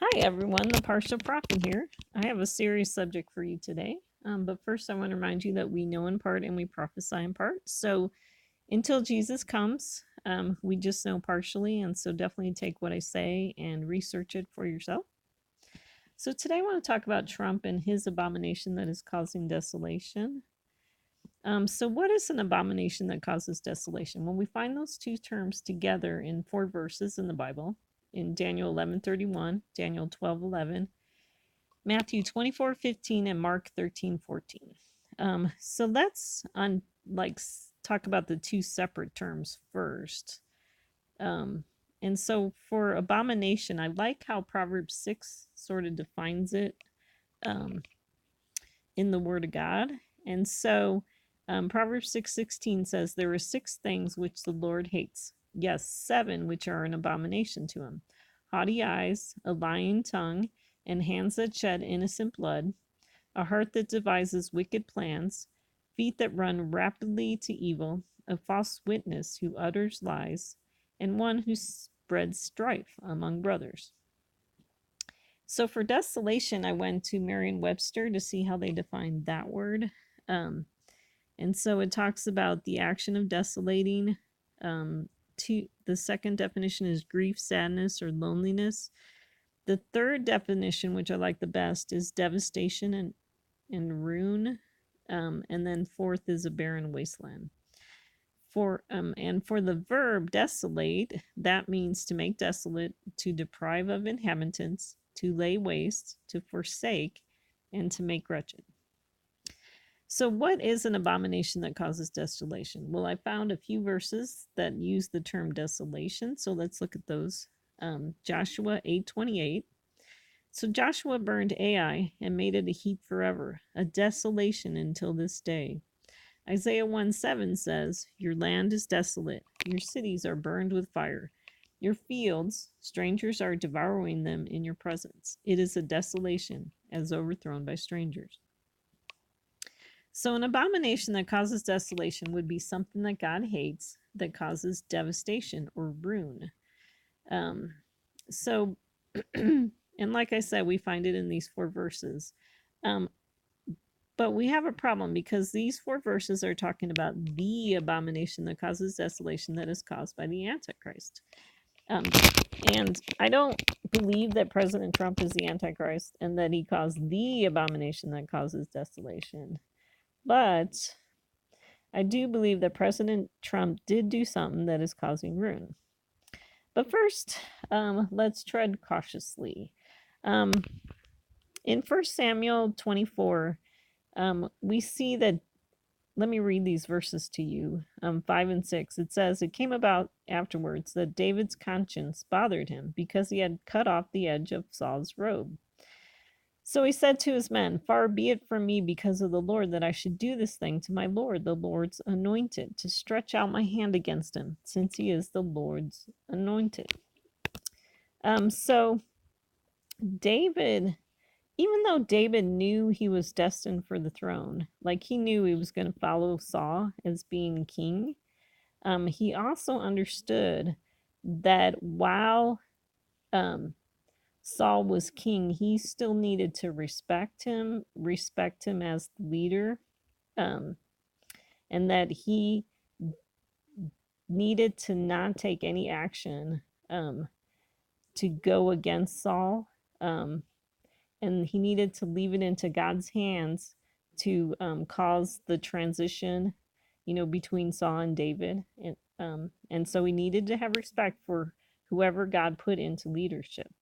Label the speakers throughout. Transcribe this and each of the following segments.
Speaker 1: Hi everyone, the Partial Prophet here. I have a serious subject for you today. But first, I want to remind you that we know in part and we prophesy in part. So until Jesus comes, we just know partially. And so definitely take what I say and research it for yourself. So today I want to talk about Trump and his abomination that is causing desolation. So what is an abomination that causes desolation? Well, we find those two terms together in 4 verses in the Bible, in Daniel 11:31, Daniel 12:11, Matthew 24:15, and Mark 13:14. So let's talk about the two separate terms first. And so for abomination, I like how Proverbs 6 sort of defines it in the Word of God. And so Proverbs 6:16 says, "There are 6 things which the Lord hates. Yes, 7 which are an abomination to him: haughty eyes, a lying tongue, and hands that shed innocent blood, a heart that devises wicked plans, feet that run rapidly to evil, a false witness who utters lies, and one who spreads strife among brothers." So for desolation, I went to Merriam-Webster to see how they define that word. And so it talks about the action of desolating. The second definition is grief, sadness, or loneliness. The third definition, which I like the best, is devastation and ruin. And then fourth is a barren wasteland. And for the verb desolate, that means to make desolate, to deprive of inhabitants, to lay waste, to forsake, and to make wretched. So what is an abomination that causes desolation? Well, I found a few verses that use the term desolation, so let's look at those. Joshua 8:28. So Joshua burned Ai and made it a heap forever, a desolation until this day. Isaiah 1:7 says, "Your land is desolate, your cities are burned with fire. Your fields, strangers are devouring them in your presence. It is a desolation, as overthrown by strangers." So an abomination that causes desolation would be something that God hates, that causes devastation or ruin. Um, so, and like I said, we find it in these 4 verses. But we have a problem because these 4 verses are talking about the abomination that causes desolation that is caused by the Antichrist. And I don't believe that President Trump is the Antichrist and that he caused the abomination that causes desolation. But I do believe that President Trump did do something that is causing ruin. But first, let's tread cautiously. In 1 Samuel 24, we see that, let me read these verses to you, 5 and 6. It says, "It came about afterwards that David's conscience bothered him because he had cut off the edge of Saul's robe. So he said to his men, 'Far be it from me because of the Lord that I should do this thing to my Lord, the Lord's anointed, to stretch out my hand against him, since he is the Lord's anointed.'" So David, even though David knew he was destined for the throne, like he knew he was going to follow Saul as being king, he also understood that while Saul was king, he still needed to respect him as the leader, and that he needed to not take any action to go against Saul. And he needed to leave it into God's hands to cause the transition, between Saul and David. And so he needed to have respect for whoever God put into leadership.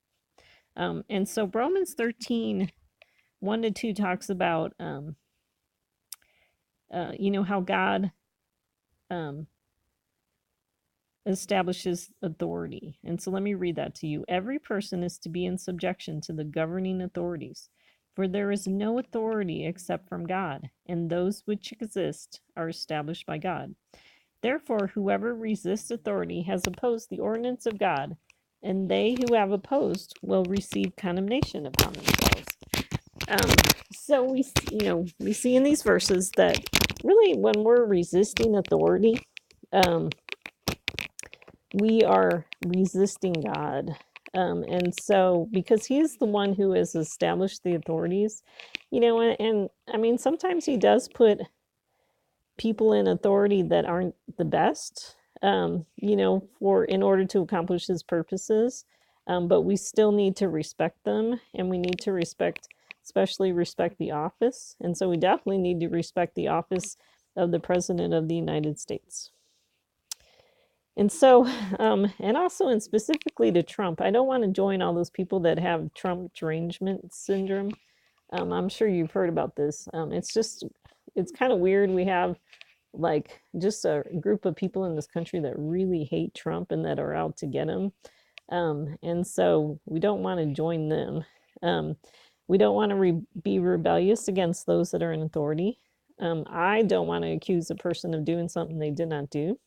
Speaker 1: And so Romans 13, 1-2 talks about, how God establishes authority. And so let me read that to you. "Every person is to be in subjection to the governing authorities, for there is no authority except from God, and those which exist are established by God. Therefore, whoever resists authority has opposed the ordinance of God, and they who have opposed will receive condemnation upon themselves." So we see in these verses that really when we're resisting authority, we are resisting God. And so, because he's the one who has established the authorities, and I mean, sometimes he does put people in authority that aren't the best, for in order to accomplish his purposes. But we still need to respect them, and we need to especially respect the office. And so we definitely need to respect the office of the President of the United States. And so, and also, and specifically to Trump, I don't want to join all those people that have Trump derangement syndrome. I'm sure you've heard about this. It's kind of weird. We have like just a group of people in this country that really hate Trump and that are out to get him. And so we don't want to join them. We don't want to be rebellious against those that are in authority. I don't want to accuse a person of doing something they did not do.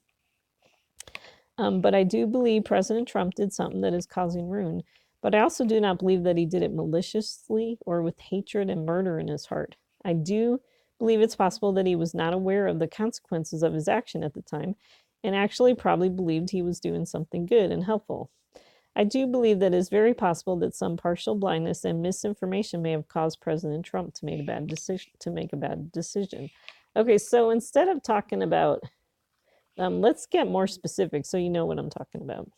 Speaker 1: But I do believe President Trump did something that is causing ruin. But I also do not believe that he did it maliciously or with hatred and murder in his heart. I do believe it's possible that he was not aware of the consequences of his action at the time and actually probably believed he was doing something good and helpful. I do believe that it is very possible that some partial blindness and misinformation may have caused President Trump to make a bad decision. Okay, so instead of talking about let's get more specific so you know what I'm talking about.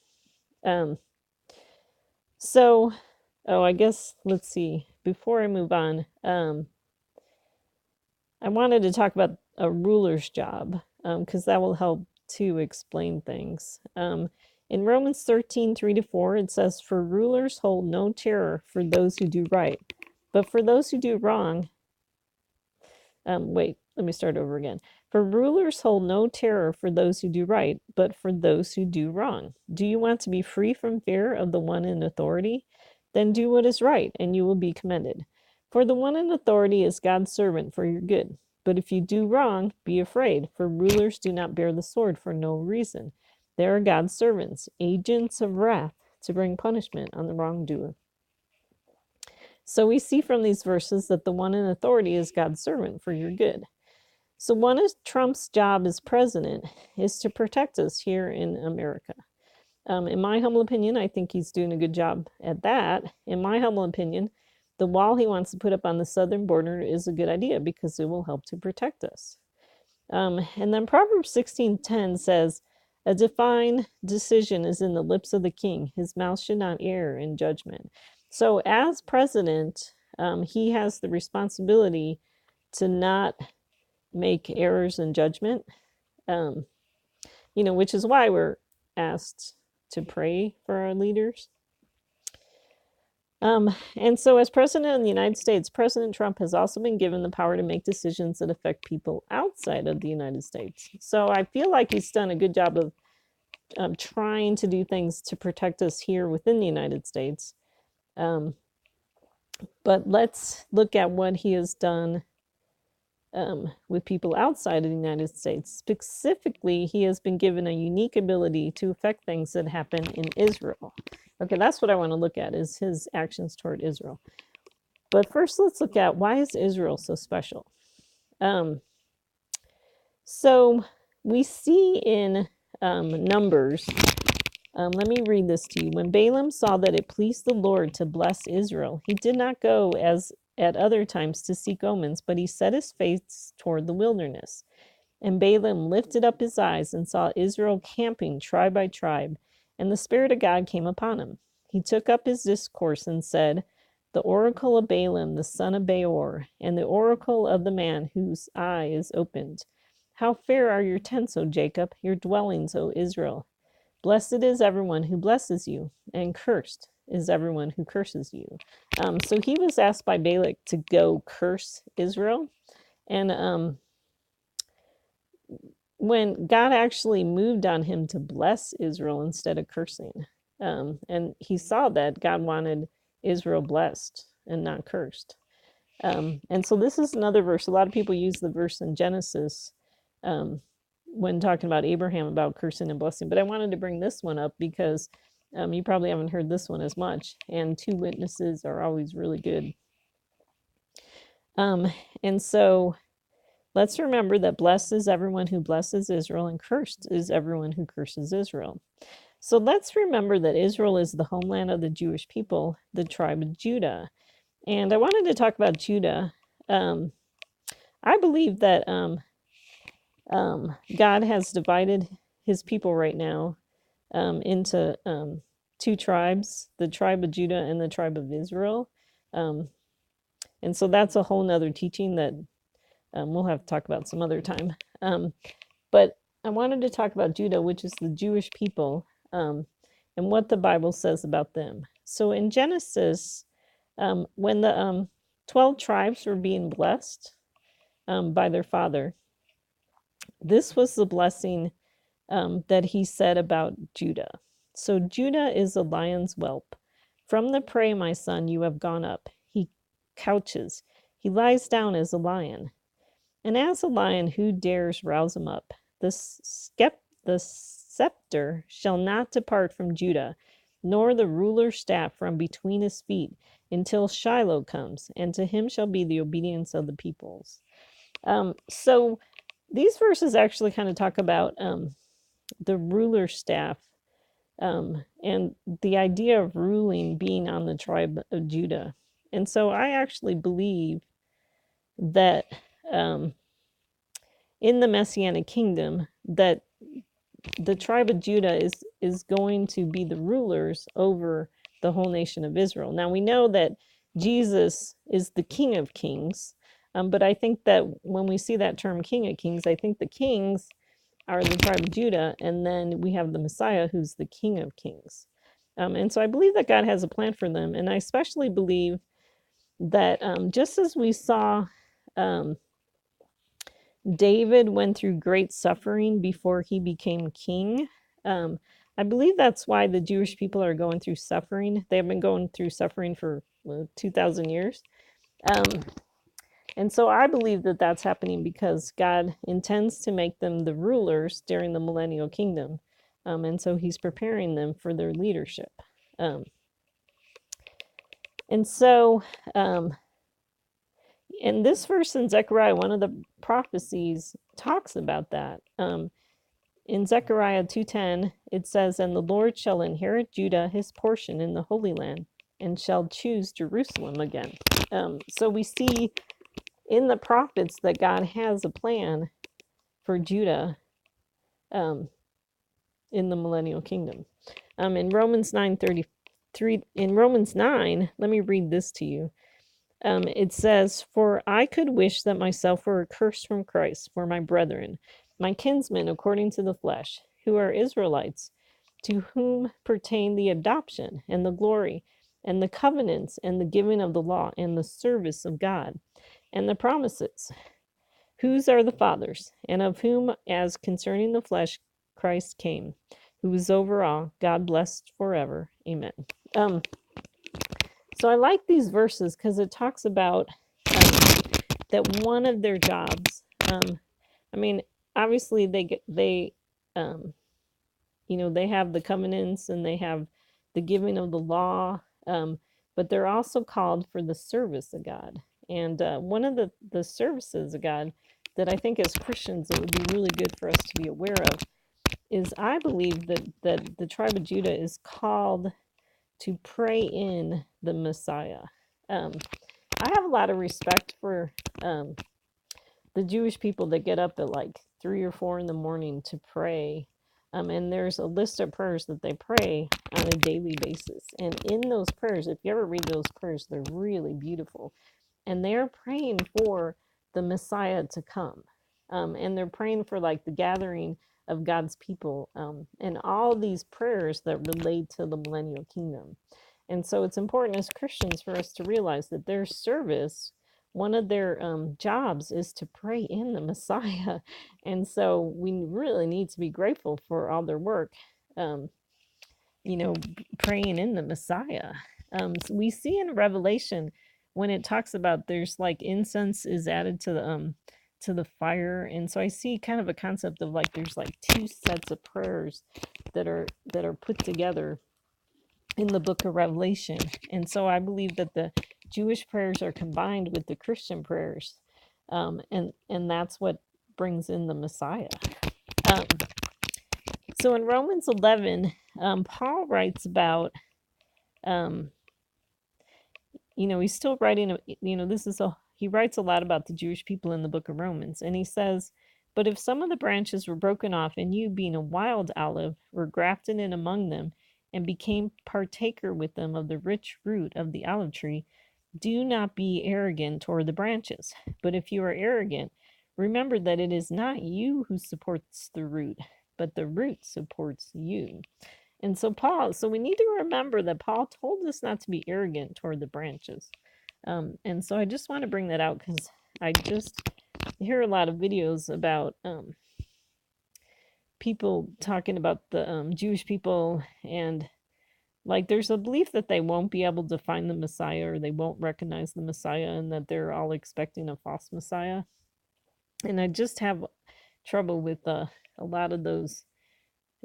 Speaker 1: I guess, let's see. Before I move on, I wanted to talk about a ruler's job because that will help to explain things. In Romans 13:3-4, it says, "For rulers hold no terror for those who do right, but for those who do wrong, wait, let me start over again. For rulers hold no terror for those who do right, but for those who do wrong. Do you want to be free from fear of the one in authority? Then do what is right, and you will be commended. For the one in authority is God's servant for your good. But if you do wrong, be afraid, for rulers do not bear the sword for no reason. They are God's servants, agents of wrath, to bring punishment on the wrongdoer." So we see from these verses that the one in authority is God's servant for your good. So one of Trump's job as president is to protect us here in America. In my humble opinion, I think he's doing a good job at that. In my humble opinion, the wall he wants to put up on the southern border is a good idea because it will help to protect us. And then Proverbs 16:10 says, "A divine decision is in the lips of the king. His mouth should not err in judgment." So as president, he has the responsibility to not make errors in judgment, which is why we're asked to pray for our leaders. And so, as president of the United States, President Trump has also been given the power to make decisions that affect people outside of the United States. So, I feel like he's done a good job of trying to do things to protect us here within the United States. But let's look at what he has done with people outside of the United States. Specifically, he has been given a unique ability to affect things that happen in Israel. Okay, that's what I want to look at, is his actions toward Israel. But first, let's look at, why is Israel so special? So we see in Numbers, let me read this to you. "When Balaam saw that it pleased the Lord to bless Israel, he did not go as at other times to seek omens, but he set his face toward the wilderness. And Balaam lifted up his eyes and saw Israel camping tribe by tribe, and the Spirit of God came upon him. He took up his discourse and said, 'The oracle of Balaam, the son of Beor, and the oracle of the man whose eye is opened. How fair are your tents, O Jacob, your dwellings, O Israel. Blessed is everyone who blesses you, and cursed is everyone who curses you.'" So he was asked by Balak to go curse Israel. And when God actually moved on him to bless Israel instead of cursing, and he saw that God wanted Israel blessed and not cursed. And so this is another verse. A lot of people use the verse in Genesis when talking about Abraham, about cursing and blessing. But I wanted to bring this one up because you probably haven't heard this one as much. And two witnesses are always really good. And so let's remember that blessed is everyone who blesses Israel, and cursed is everyone who curses Israel. So let's remember that Israel is the homeland of the Jewish people, the tribe of Judah. And I wanted to talk about Judah. I believe that God has divided his people right now into two tribes, the tribe of Judah and the tribe of Israel. And so that's a whole nother teaching that we'll have to talk about some other time. But I wanted to talk about Judah, which is the Jewish people, and what the Bible says about them. So in Genesis, when the 12 tribes were being blessed by their father, this was the blessing that he said about Judah. So Judah is a lion's whelp. From the prey, my son, you have gone up. He couches. He lies down as a lion. And as a lion, who dares rouse him up? The scepter shall not depart from Judah, nor the ruler's staff from between his feet, until Shiloh comes, and to him shall be the obedience of the peoples. So these verses actually kind of talk about the ruler's staff and the idea of ruling being on the tribe of Judah. And so I actually believe that in the Messianic kingdom, that the tribe of Judah is going to be the rulers over the whole nation of Israel. Now we know that Jesus is the King of Kings, but I think that when we see that term King of Kings, I think the kings are the tribe of Judah, and then we have the Messiah, who's the King of Kings. And so I believe that God has a plan for them, and I especially believe that just as we saw David went through great suffering before he became king, I believe that's why the Jewish people are going through suffering. They have been going through suffering for 2,000 years. And so I believe that that's happening because God intends to make them the rulers during the millennial kingdom. And so he's preparing them for their leadership. And so in this verse in Zechariah, one of the prophecies talks about that. In Zechariah 2:10, it says, "And the Lord shall inherit Judah, his portion in the Holy Land, and shall choose Jerusalem again." So we see in the prophets that God has a plan for Judah in the millennial kingdom. In Romans 9:33, in Romans 9, let me read this to you. It says, "For I could wish that myself were accursed from Christ for my brethren, my kinsmen according to the flesh, who are Israelites, to whom pertain the adoption and the glory and the covenants and the giving of the law and the service of God and the promises, whose are the fathers, and of whom, as concerning the flesh, Christ came, who is over all, God blessed forever. Amen." So I like these verses because it talks about that one of their jobs. I mean, obviously they they have the covenants and they have the giving of the law, but they're also called for the service of God. And one of the services of God that I think as Christians it would be really good for us to be aware of is I believe that the tribe of Judah is called to pray in the Messiah. I have a lot of respect for the Jewish people that get up at like 3 or 4 in the morning to pray. And there's a list of prayers that they pray on a daily basis. And in those prayers, if you ever read those prayers, they're really beautiful. And they're praying for the Messiah to come. And they're praying for like the gathering of God's people and all these prayers that relate to the millennial kingdom. And so it's important as Christians for us to realize that their service, one of their jobs is to pray in the Messiah. And so we really need to be grateful for all their work, praying in the Messiah. So we see in Revelation when it talks about there's like incense is added to the fire, and so I see kind of a concept of like there's like two sets of prayers that are put together in the book of Revelation. And so I believe that the Jewish prayers are combined with the Christian prayers, and that's what brings in the Messiah. So in Romans 11, Paul writes about, um, he's still writing, he writes a lot about the Jewish people in the book of Romans. And he says, but if some of the branches were broken off, and you, being a wild olive, were grafted in among them, and became partaker with them of the rich root of the olive tree, do not be arrogant toward the branches. But if you are arrogant, remember that it is not you who supports the root, but the root supports you. And so we need to remember that Paul told us not to be arrogant toward the branches. And so I just want to bring that out because I just hear a lot of videos about people talking about the Jewish people, and like there's a belief that they won't be able to find the Messiah, or they won't recognize the Messiah, and that they're all expecting a false Messiah. And I just have trouble with a lot of those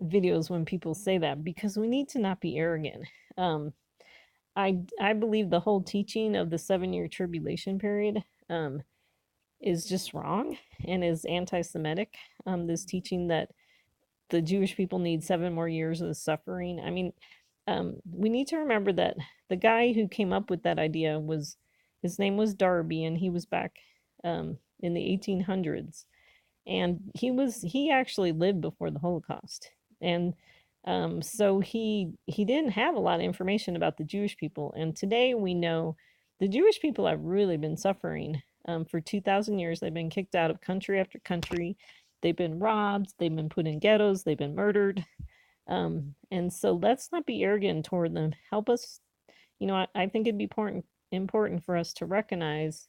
Speaker 1: videos when people say that, because we need to not be arrogant. I believe the whole teaching of the 7-year tribulation period is just wrong and is anti-Semitic. This teaching that the Jewish people need 7 more years of suffering. I mean, we need to remember that the guy who came up with that idea his name was Darby, and he was back in the 1800s, and he actually lived before the Holocaust, and so he didn't have a lot of information about the Jewish people. And today we know the Jewish people have really been suffering for 2,000 years. They've been kicked out of country after country. They've been robbed. They've been put in ghettos. They've been murdered. And so let's not be arrogant toward them. Help us. I think it'd be important for us to recognize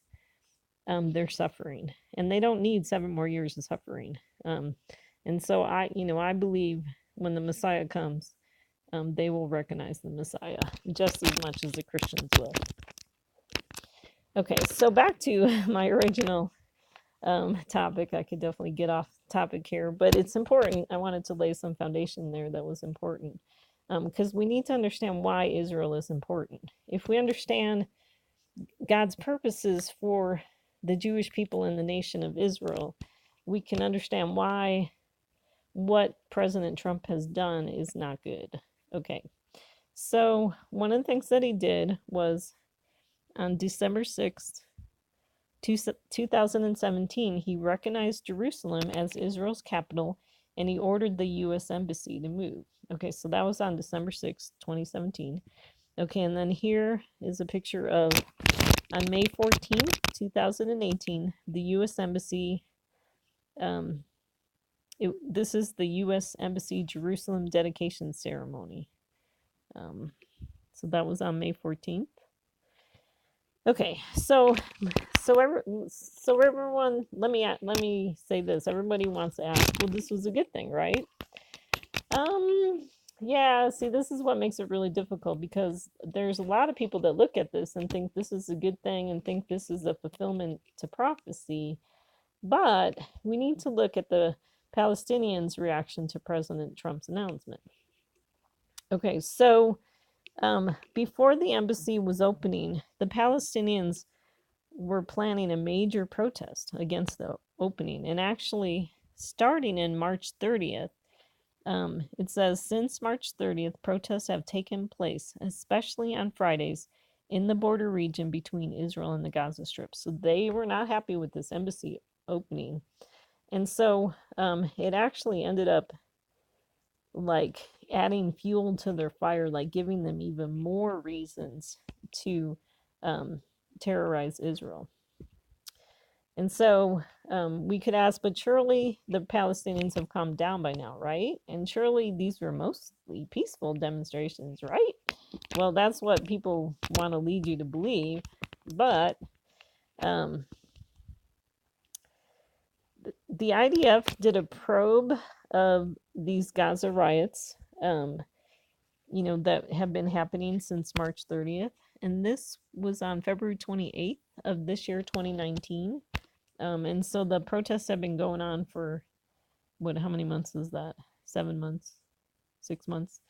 Speaker 1: their suffering, and they don't need 7 more years of suffering. And so I believe when the Messiah comes, they will recognize the Messiah just as much as the Christians will. Okay, so back to my original topic. I could definitely get off topic here, but it's important. I wanted to lay some foundation there that was important, because we need to understand why Israel is important. If we understand God's purposes for the Jewish people in the nation of Israel, we can understand why what President Trump has done is not good. Okay, so one of the things that he did was on December 6th, 2017, he recognized Jerusalem as Israel's capital, and he ordered the U.S. Embassy to move. Okay, so that was on December 6th, 2017. Okay, and then here is a picture of on May 14th, 2018, the U.S. Embassy, this is the U.S. Embassy Jerusalem dedication ceremony. So that was on May 14th. Okay, so everyone, let me say this. Everybody wants to ask, well, this was a good thing, right? Yeah, see, this is what makes it really difficult, because there's a lot of people that look at this and think this is a good thing and think this is a fulfillment to prophecy. But we need to look at the Palestinians' reaction to President Trump's announcement. Okay, so before the embassy was opening, the Palestinians were planning a major protest against the opening. And actually, starting in March 30th, it says, since March 30th, protests have taken place, especially on Fridays, in the border region between Israel and the Gaza Strip. So they were not happy with this embassy opening. And so it actually ended up like adding fuel to their fire, like giving them even more reasons to terrorize Israel. And so we could ask, but surely the Palestinians have calmed down by now, right? And surely these were mostly peaceful demonstrations, right? Well, that's what people want to lead you to believe. But the IDF did a probe of these Gaza riots, that have been happening since March 30th. And this was on February 28th of this year, 2019. And so the protests have been going on for how many months is that? 7 months? 6 months?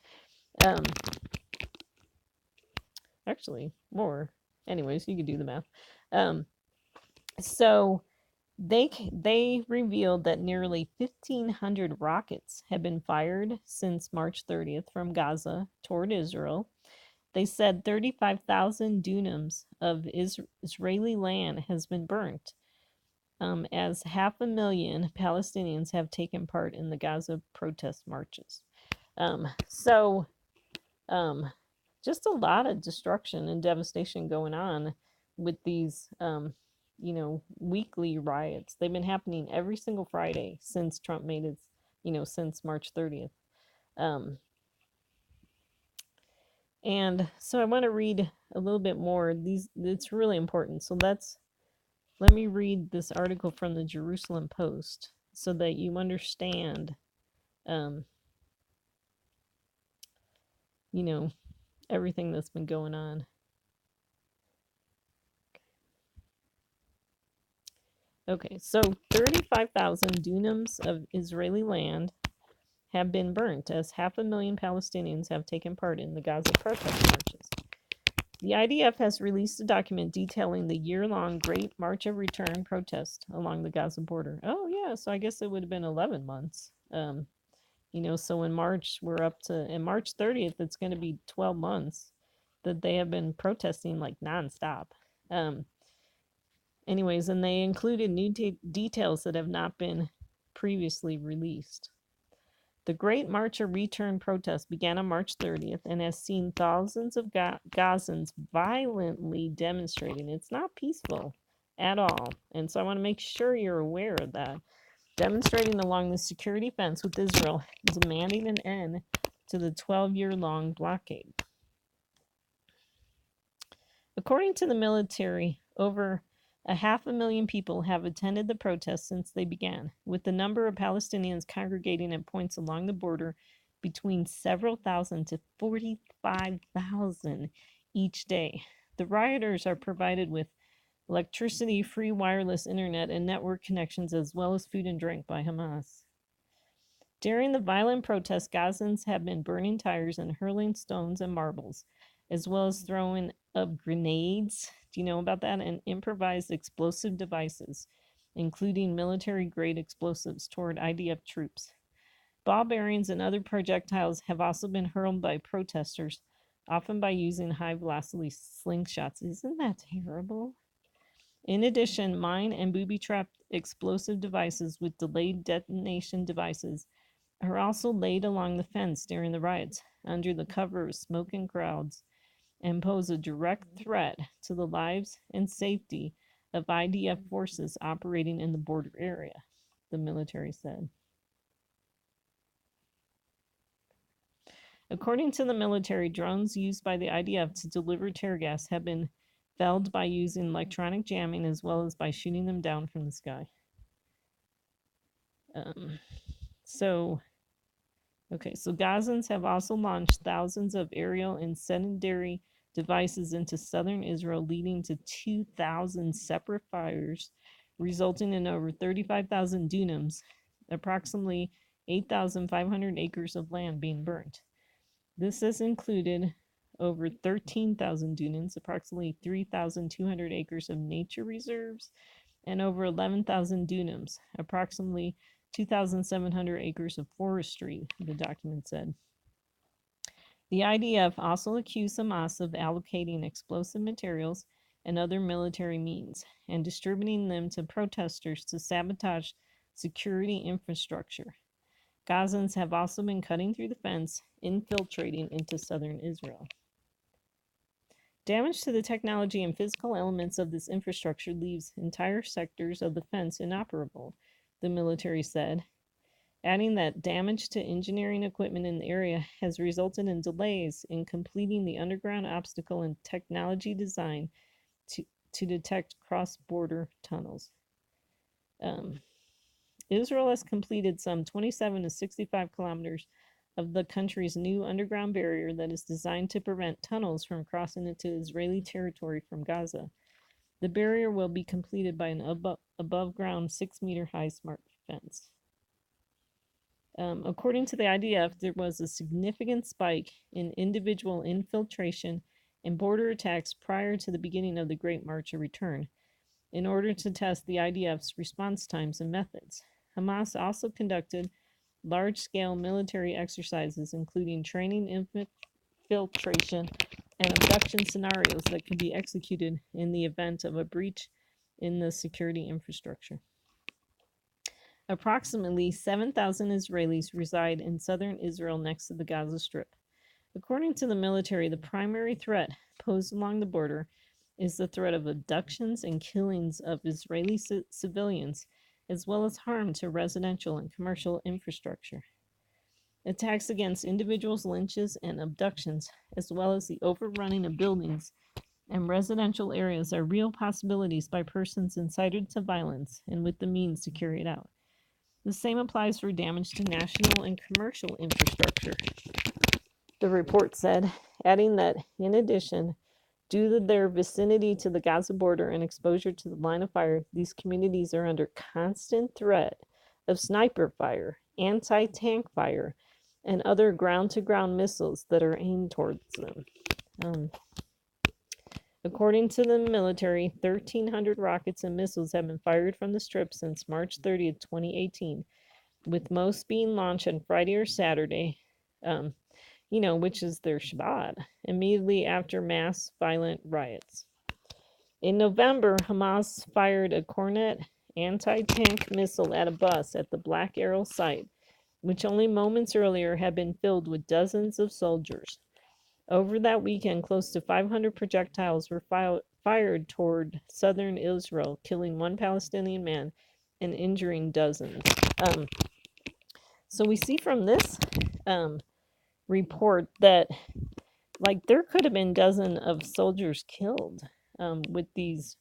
Speaker 1: Actually, more. Anyways, you could do the math. So They revealed that nearly 1,500 rockets have been fired since March 30th from Gaza toward Israel. They said 35,000 dunams of Israeli land has been burnt, as 500,000 Palestinians have taken part in the Gaza protest marches. So, um, just a lot of destruction and devastation going on with these, weekly riots. They've been happening every single Friday since Trump made his, since March 30th. Um, and so I want to read a little bit more. It's really important. So let me read this article from the Jerusalem Post so that you understand, um, you know, everything that's been going on. Okay, so 35,000 dunams of Israeli land have been burnt as 500,000 Palestinians have taken part in the Gaza protest marches. The IDF has released a document detailing the year-long Great March of Return protest along the Gaza border. Oh yeah, so I guess it would have been 11 months. So in March, in March 30th, it's going to be 12 months that they have been protesting like nonstop. Um, Anyways, and they included new details that have not been previously released. The Great March of Return protest began on March 30th and has seen thousands of Gazans violently demonstrating. It's not peaceful at all. And so I want to make sure you're aware of that. Demonstrating along the security fence with Israel is demanding an end to the 12-year-long blockade. According to the military, over 500,000 people have attended the protests since they began, with the number of Palestinians congregating at points along the border between several thousand to 45,000 each day. The rioters are provided with electricity, free wireless internet, and network connections, as well as food and drink by Hamas. During the violent protests, Gazans have been burning tires and hurling stones and marbles, as well as throwing of grenades. Do you know about that? And improvised explosive devices, including military grade explosives, toward IDF troops. Ball bearings and other projectiles have also been hurled by protesters, often by using high velocity slingshots. Isn't that terrible? In addition, mine and booby trapped explosive devices with delayed detonation devices are also laid along the fence during the riots under the cover of smoking crowds and pose a direct threat to the lives and safety of IDF forces operating in the border area, the military said. According to the military, drones used by the IDF to deliver tear gas have been felled by using electronic jamming as well as by shooting them down from the sky. So Gazans have also launched thousands of aerial and secondary devices into southern Israel, leading to 2,000 separate fires, resulting in over 35,000 dunams, approximately 8,500 acres of land being burnt. This has included over 13,000 dunams, approximately 3,200 acres of nature reserves, and over 11,000 dunams, approximately 2,700 acres of forestry, the document said. The IDF also accused Hamas of allocating explosive materials and other military means and distributing them to protesters to sabotage security infrastructure. Gazans have also been cutting through the fence, infiltrating into southern Israel. Damage to the technology and physical elements of this infrastructure leaves entire sectors of the fence inoperable, the military said, adding that damage to engineering equipment in the area has resulted in delays in completing the underground obstacle and technology design to detect cross-border tunnels. Israel has completed some 27 to 65 kilometers of the country's new underground barrier that is designed to prevent tunnels from crossing into Israeli territory from Gaza. The barrier will be completed by an above-ground 6-meter-high smart fence. According to the IDF, there was a significant spike in individual infiltration and border attacks prior to the beginning of the Great March of Return. in order to test the IDF's response times and methods. Hamas also conducted large-scale military exercises, including training, infiltration, and abduction scenarios that could be executed in the event of a breach in the security infrastructure. Approximately 7,000 Israelis reside in southern Israel next to the Gaza Strip. According to the military, the primary threat posed along the border is the threat of abductions and killings of Israeli civilians, as well as harm to residential and commercial infrastructure. Attacks against individuals, lynches, and abductions, as well as the overrunning of buildings and residential areas, are real possibilities by persons incited to violence and with the means to carry it out. The same applies for damage to national and commercial infrastructure, the report said, adding that, in addition, due to their vicinity to the Gaza border and exposure to the line of fire, these communities are under constant threat of sniper fire, anti-tank fire, and other ground-to-ground missiles that are aimed towards them. According to the military, 1,300 rockets and missiles have been fired from the Strip since March 30th, 2018, with most being launched on Friday or Saturday, which is their Shabbat, immediately after mass violent riots. In November, Hamas fired a Kornet anti-tank missile at a bus at the Black Arrow site, which only moments earlier had been filled with dozens of soldiers. Over that weekend, close to 500 projectiles were fired toward southern Israel, killing one Palestinian man and injuring dozens. So we see from this report that, there could have been dozens of soldiers killed with these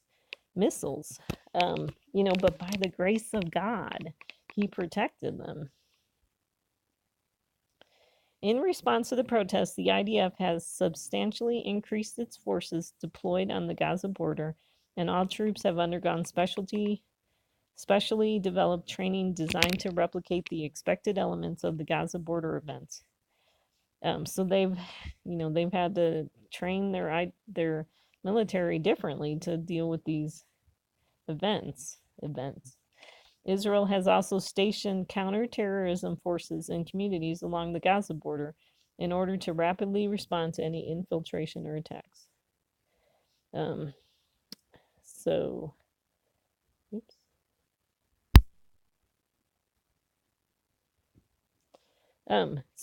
Speaker 1: missiles, but by the grace of God, He protected them. In response to the protests, the IDF has substantially increased its forces deployed on the Gaza border, and all troops have undergone specially developed training designed to replicate the expected elements of the Gaza border events. So they've had to train their military differently to deal with these events. Israel has also stationed counterterrorism forces in communities along the Gaza border in order to rapidly respond to any infiltration or attacks. So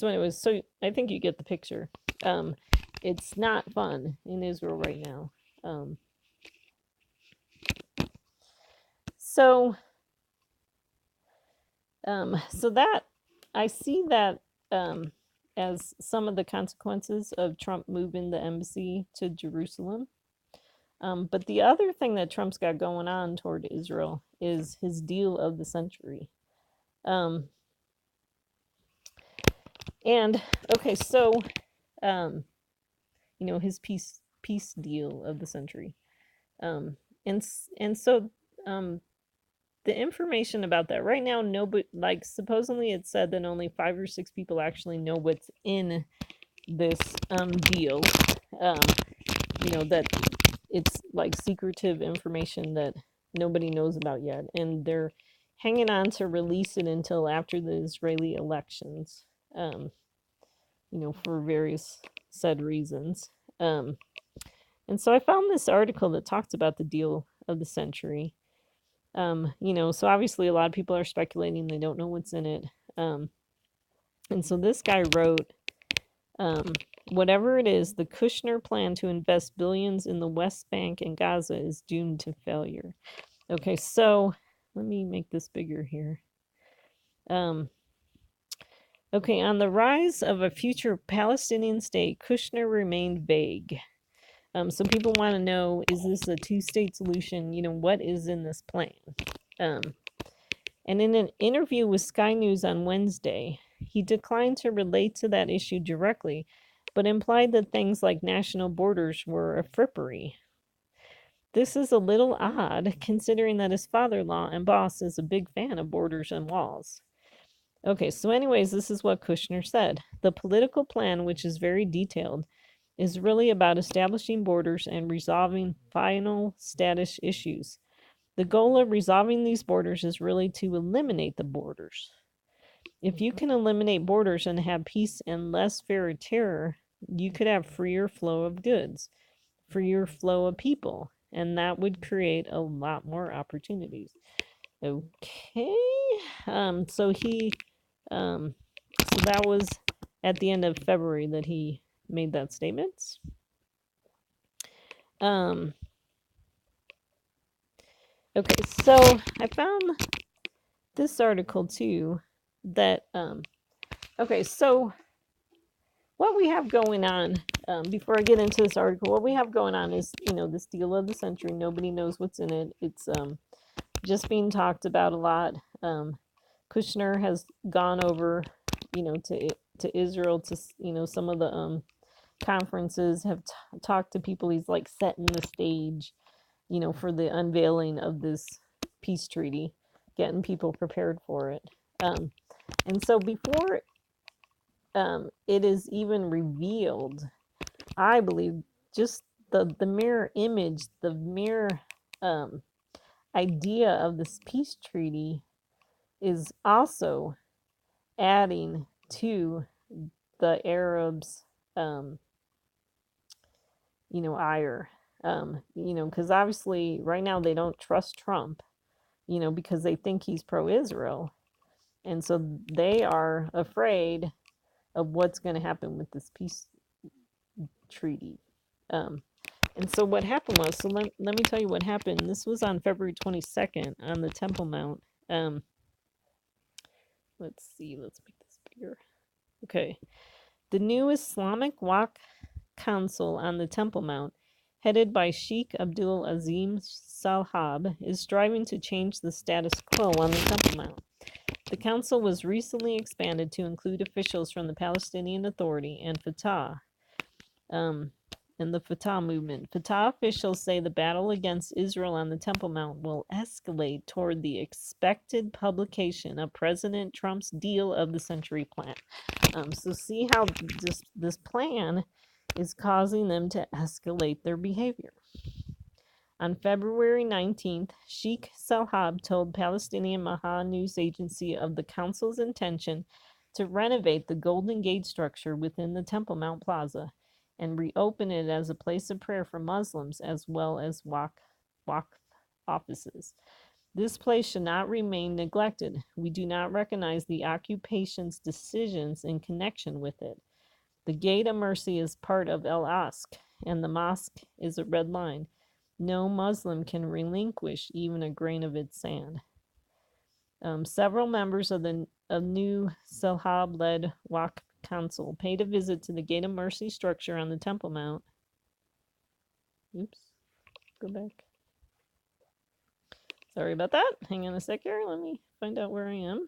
Speaker 1: anyways, so I think you get the picture. It's not fun in Israel right now. So that I see that as some of the consequences of Trump moving the embassy to Jerusalem. But the other thing that Trump's got going on toward Israel is his deal of the century. And okay, so his peace deal of the century. And so the information about that right now, nobody, supposedly it said that only 5 or 6 people actually know what's in this deal. That it's secretive information that nobody knows about yet, and they're hanging on to release it until after the Israeli elections, for various said reasons. And so I found this article that talks about the deal of the century. So obviously a lot of people are speculating, they don't know what's in it. And so this guy wrote, whatever it is, the Kushner plan to invest billions in the West Bank and Gaza is doomed to failure. Okay, so let me make this bigger here. Okay, on the rise of a future Palestinian state, Kushner remained vague. So people want to know, is this a two-state solution? What is in this plan? And in an interview with Sky News on Wednesday, he declined to relate to that issue directly, but implied that things like national borders were a frippery. This is a little odd, considering that his father-in-law and boss is a big fan of borders and walls. Okay, so anyways, this is what Kushner said. The political plan, which is very detailed, is really about establishing borders and resolving final status issues. The goal of resolving these borders is really to eliminate the borders. If you can eliminate borders and have peace and less fear or terror, you could have freer flow of goods, freer flow of people, and that would create a lot more opportunities. Okay, so that was at the end of February that he made that statement. Okay, so I found this article too that, okay, so what we have going on, before I get into this article, what we have going on is, this deal of the century. Nobody knows what's in it. It's just being talked about a lot. Kushner has gone over, to Israel to, some of the conferences, have talked to people. He's like setting the stage, for the unveiling of this peace treaty, getting people prepared for it. And so before it is even revealed, I believe just the mere image, the mere idea of this peace treaty is also adding to the Arabs, ire. Because obviously right now they don't trust Trump, because they think he's pro-Israel. And so they are afraid of what's going to happen with this peace treaty. And so what happened was, so let me tell you what happened. This was on February 22nd on the Temple Mount. Let's see, let's make this bigger. Okay. The new Islamic Waqf Council on the Temple Mount, headed by Sheikh Abdul Azim Salhab, is striving to change the status quo on the Temple Mount. The council was recently expanded to include officials from the Palestinian Authority and Fatah, and the Fatah movement. Fatah officials say the battle against Israel on the Temple Mount will escalate toward the expected publication of President Trump's deal of the century plan. So see how this plan is causing them to escalate their behavior. On February 19th, Sheikh Salhab told Palestinian Maha News Agency of the council's intention to renovate the Golden Gate structure within the Temple Mount Plaza and reopen it as a place of prayer for Muslims as well as Waqf offices. This place should not remain neglected. We do not recognize the occupation's decisions in connection with it. The Gate of Mercy is part of El Aqsa, and the mosque is a red line. No Muslim can relinquish even a grain of its sand. Several members of the new Salhab-led Waqf Council paid a visit to the Gate of Mercy structure on the Temple Mount. Oops, go back. Sorry about that. Hang on a sec here. Let me find out where I am.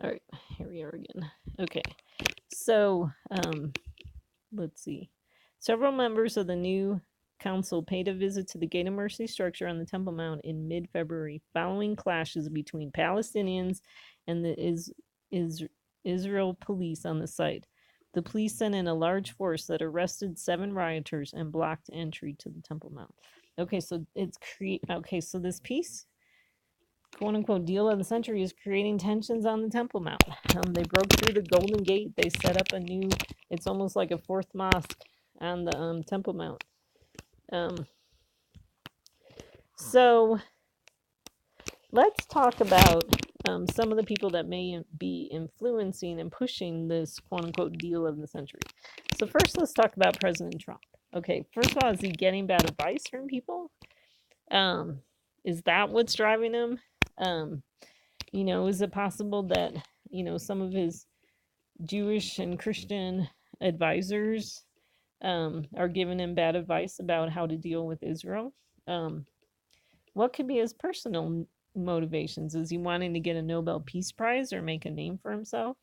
Speaker 1: All right, here we are again. Okay, so let's see. Several members of the new council paid a visit to the Gate of Mercy structure on the Temple Mount in mid-February, following clashes between Palestinians and the Israel police on the site. The police sent in a large force that arrested 7 rioters and blocked entry to the Temple Mount. Okay, so so this peace, quote unquote, deal of the century is creating tensions on the Temple Mount. They broke through the Golden Gate. They set up a new, it's almost like a 4th mosque on the Temple Mount. So let's talk about some of the people that may be influencing and pushing this quote unquote deal of the century. So first, let's talk about President Trump. Okay, first of all, is he getting bad advice from people? Is that what's driving him? Is it possible that, some of his Jewish and Christian advisors are giving him bad advice about how to deal with Israel? What could be his personal motivations? Is he wanting to get a Nobel Peace Prize or make a name for himself?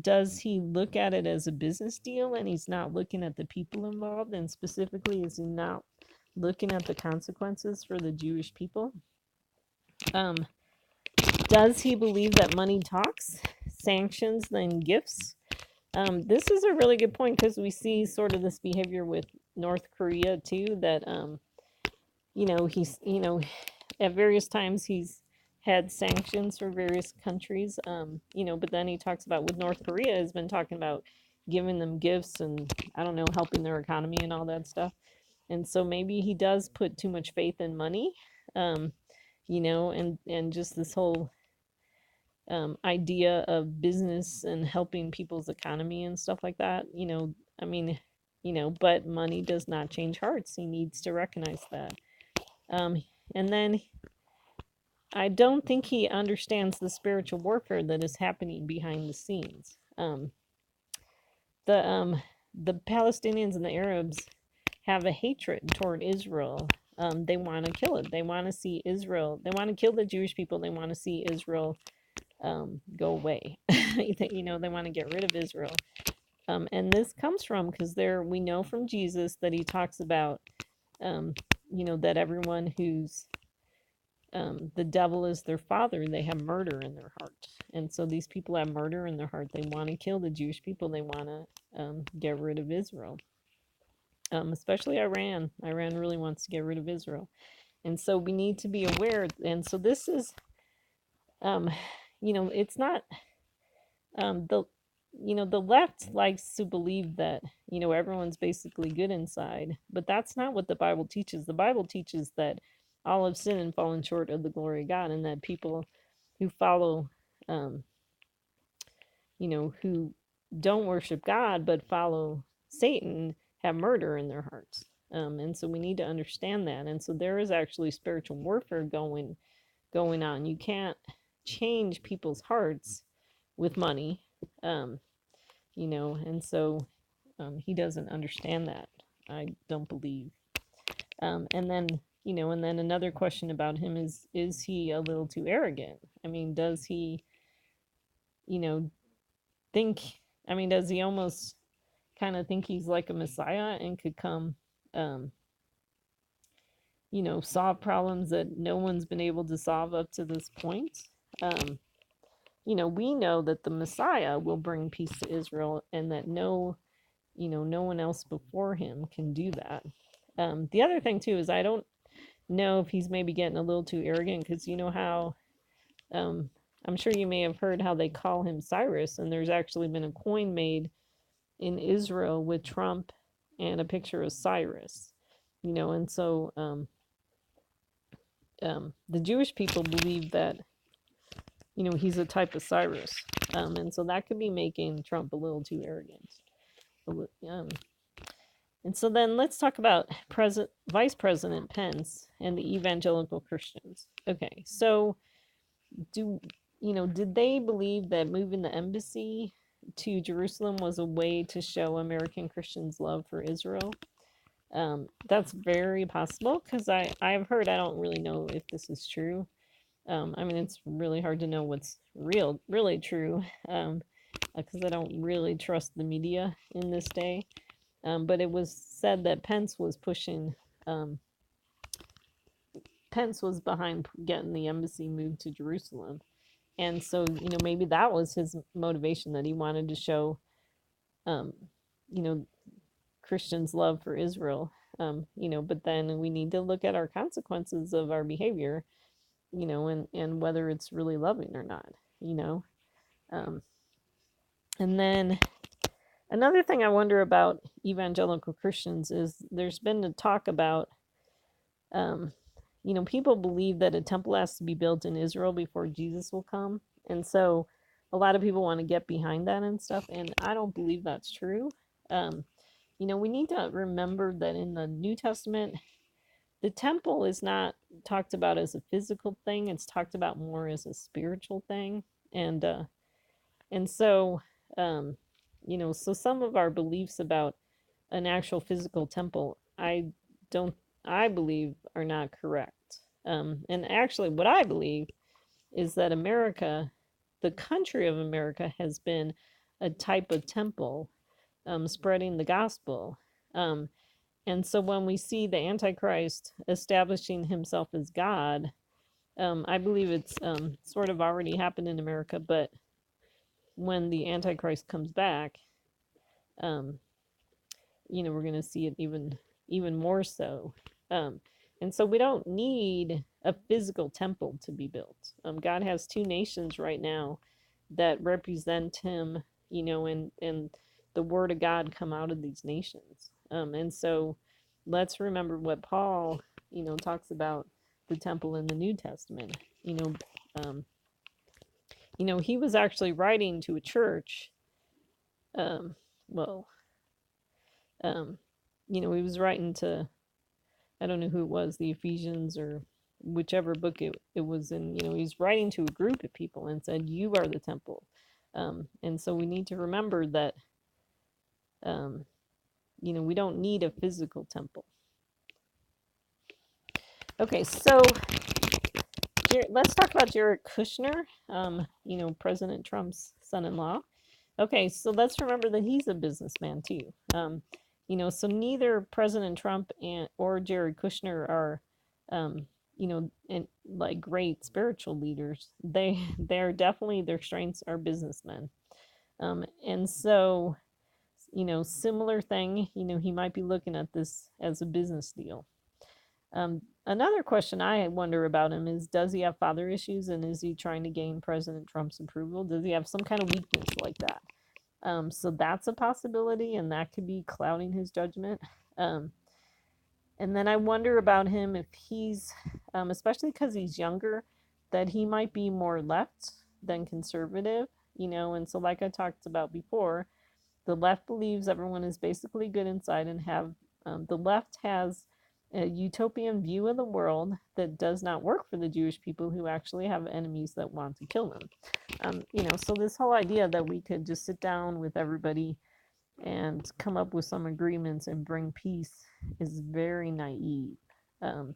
Speaker 1: Does he look at it as a business deal and he's not looking at the people involved? And specifically, is he not looking at the consequences for the Jewish people? Um, does he believe that money talks, sanctions, then gifts? This is a really good point because we see sort of this behavior with North Korea too. That he's at various times he's had sanctions for various countries. But then he talks about with North Korea has been talking about giving them gifts and I don't know helping their economy and all that stuff. And so maybe he does put too much faith in money, and just this whole idea of business and helping people's economy and stuff like that. I mean, but money does not change hearts. He needs to recognize that. And then I don't think he understands the spiritual warfare that is happening behind the scenes. The Palestinians and the Arabs have a hatred toward Israel. They want to kill it. They want to see Israel. They want to kill the Jewish people. They want to see Israel go away. They want to get rid of Israel. And this comes from because we know from Jesus that he talks about, that everyone who's the devil is their father, they have murder in their heart. And so these people have murder in their heart. They want to kill the Jewish people. They want to get rid of Israel, especially Iran. Iran really wants to get rid of Israel. And so we need to be aware. And so this is, it's not the left likes to believe that everyone's basically good inside, but that's not what the Bible teaches. The Bible teaches that all have sinned and fallen short of the glory of God, and that people who follow um who don't worship God but follow Satan have murder in their hearts. And so we need to understand that. And so there is actually spiritual warfare going on. You can't change people's hearts with money. um and so he doesn't understand that. I don't believe. And then another question about him is he a little too arrogant? I mean, does he, you know, think, I mean, does he almost kind of think he's like a messiah and could come, um, solve problems that no one's been able to solve up to this point? Um, we know that the Messiah will bring peace to Israel and that no one else before him can do that. The other thing too is I don't know if he's maybe getting a little too arrogant because you know how I'm sure you may have heard how they call him Cyrus, and there's actually been a coin made in Israel with Trump and a picture of Cyrus, and so the Jewish people believe that he's a type of Cyrus, and so that could be making Trump a little too arrogant. And so then let's talk about Vice President Pence and the evangelical Christians. Okay, so did they believe that moving the embassy to Jerusalem was a way to show American Christians' love for Israel? That's very possible because I've heard, I don't really know if this is true. I mean, it's really hard to know what's really true, because I don't really trust the media in this day. But it was said that Pence was behind getting the embassy moved to Jerusalem. And so, maybe that was his motivation, that he wanted to show, um, you know, Christians' love for Israel. But then we need to look at our consequences of our behavior, and whether it's really loving or not, you know. Um, and then another thing I wonder about evangelical Christians is there's been a talk about, people believe that a temple has to be built in Israel before Jesus will come. And so a lot of people want to get behind that and stuff. And I don't believe that's true. We need to remember that in the New Testament, the temple is not talked about as a physical thing. It's talked about more as a spiritual thing. And so, so some of our beliefs about an actual physical temple, don't, I believe are not correct. And actually, what I believe is that America, the country of America, has been a type of temple, spreading the gospel. And so when we see the Antichrist establishing himself as God, I believe it's sort of already happened in America, but when the Antichrist comes back, um, we're going to see it even more so. Um, and so we don't need a physical temple to be built. God has two nations right now that represent Him, and the Word of God come out of these nations. And so let's remember what Paul, talks about the temple in the New Testament. Um, he was actually writing to a church. Um, well, um, he was writing to, I don't know who it was, the Ephesians or whichever book it was in. He's writing to a group of people and said, "You are the temple." And so we need to remember that, um, we don't need a physical temple. Okay, so let's talk about Jared Kushner, President Trump's son-in-law. Okay, so let's remember that he's a businessman too. So neither President Trump or Jared Kushner are, like great spiritual leaders. They're definitely, their strengths are businessmen. And so, similar thing. He might be looking at this as a business deal. Another question I wonder about him is, does he have father issues, and is he trying to gain President Trump's approval? Does he have some kind of weakness like that? So that's a possibility, and that could be clouding his judgment. Um, and then I wonder about him if he's, especially because he's younger, that he might be more left than conservative, And so, like I talked about before, the left believes everyone is basically good inside, and the left has a utopian view of the world that does not work for the Jewish people, who actually have enemies that want to kill them. So this whole idea that we could just sit down with everybody and come up with some agreements and bring peace is very naive. Um,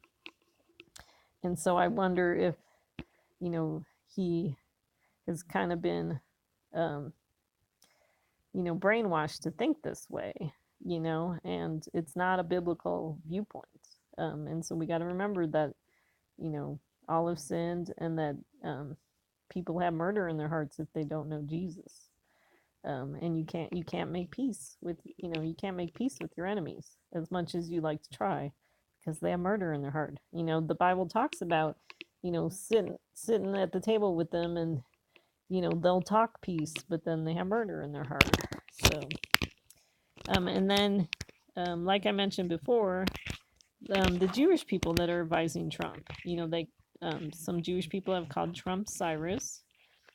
Speaker 1: and so I wonder if, he has kind of been, um, brainwashed to think this way, and it's not a biblical viewpoint. And so we got to remember that, all have sinned, and that people have murder in their hearts if they don't know Jesus. And you can't make peace with, you can't make peace with your enemies as much as you like to try, because they have murder in their heart. The Bible talks about, sitting at the table with them, and they'll talk peace, but then they have murder in their heart. So, and then, like I mentioned before, the Jewish people that are advising Trump, some Jewish people have called Trump Cyrus,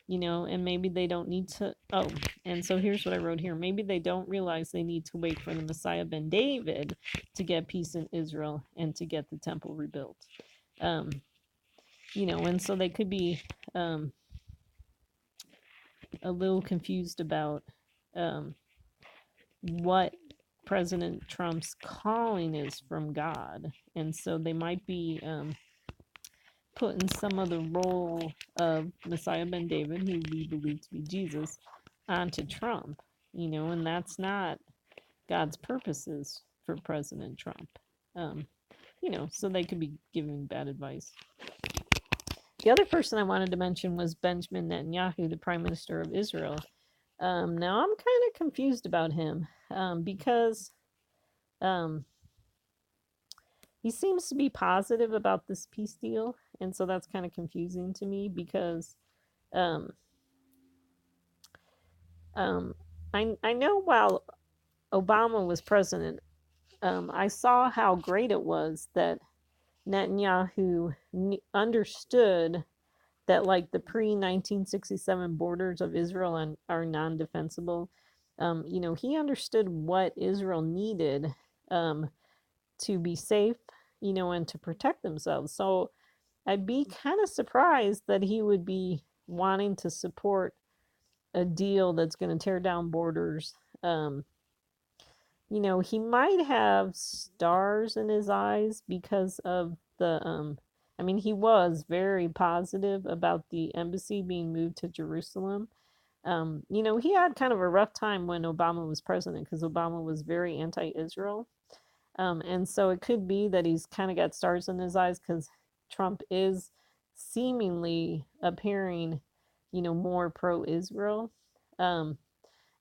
Speaker 1: and maybe they don't need to. Oh, and so here's what I wrote here. Maybe they don't realize they need to wait for the Messiah ben David to get peace in Israel and to get the temple rebuilt. And so they could be a little confused about what President Trump's calling is from God. And so they might be putting some of the role of Messiah ben David, who we believe to be Jesus, onto Trump, and that's not God's purposes for President Trump. Um, so they could be giving bad advice. The other person I wanted to mention was Benjamin Netanyahu, the Prime Minister of Israel. Now I'm kind of confused about him, because he seems to be positive about this peace deal, and so that's kind of confusing to me, because um, I know while Obama was president, I saw how great it was that Netanyahu understood that, like, the pre-1967 borders of Israel are non-defensible. He understood what Israel needed, to be safe, and to protect themselves. So I'd be kind of surprised that he would be wanting to support a deal that's going to tear down borders. He might have stars in his eyes because of he was very positive about the embassy being moved to Jerusalem. He had kind of a rough time when Obama was president, because Obama was very anti-Israel. And so it could be that he's kind of got stars in his eyes because Trump is seemingly appearing, more pro-Israel. Um,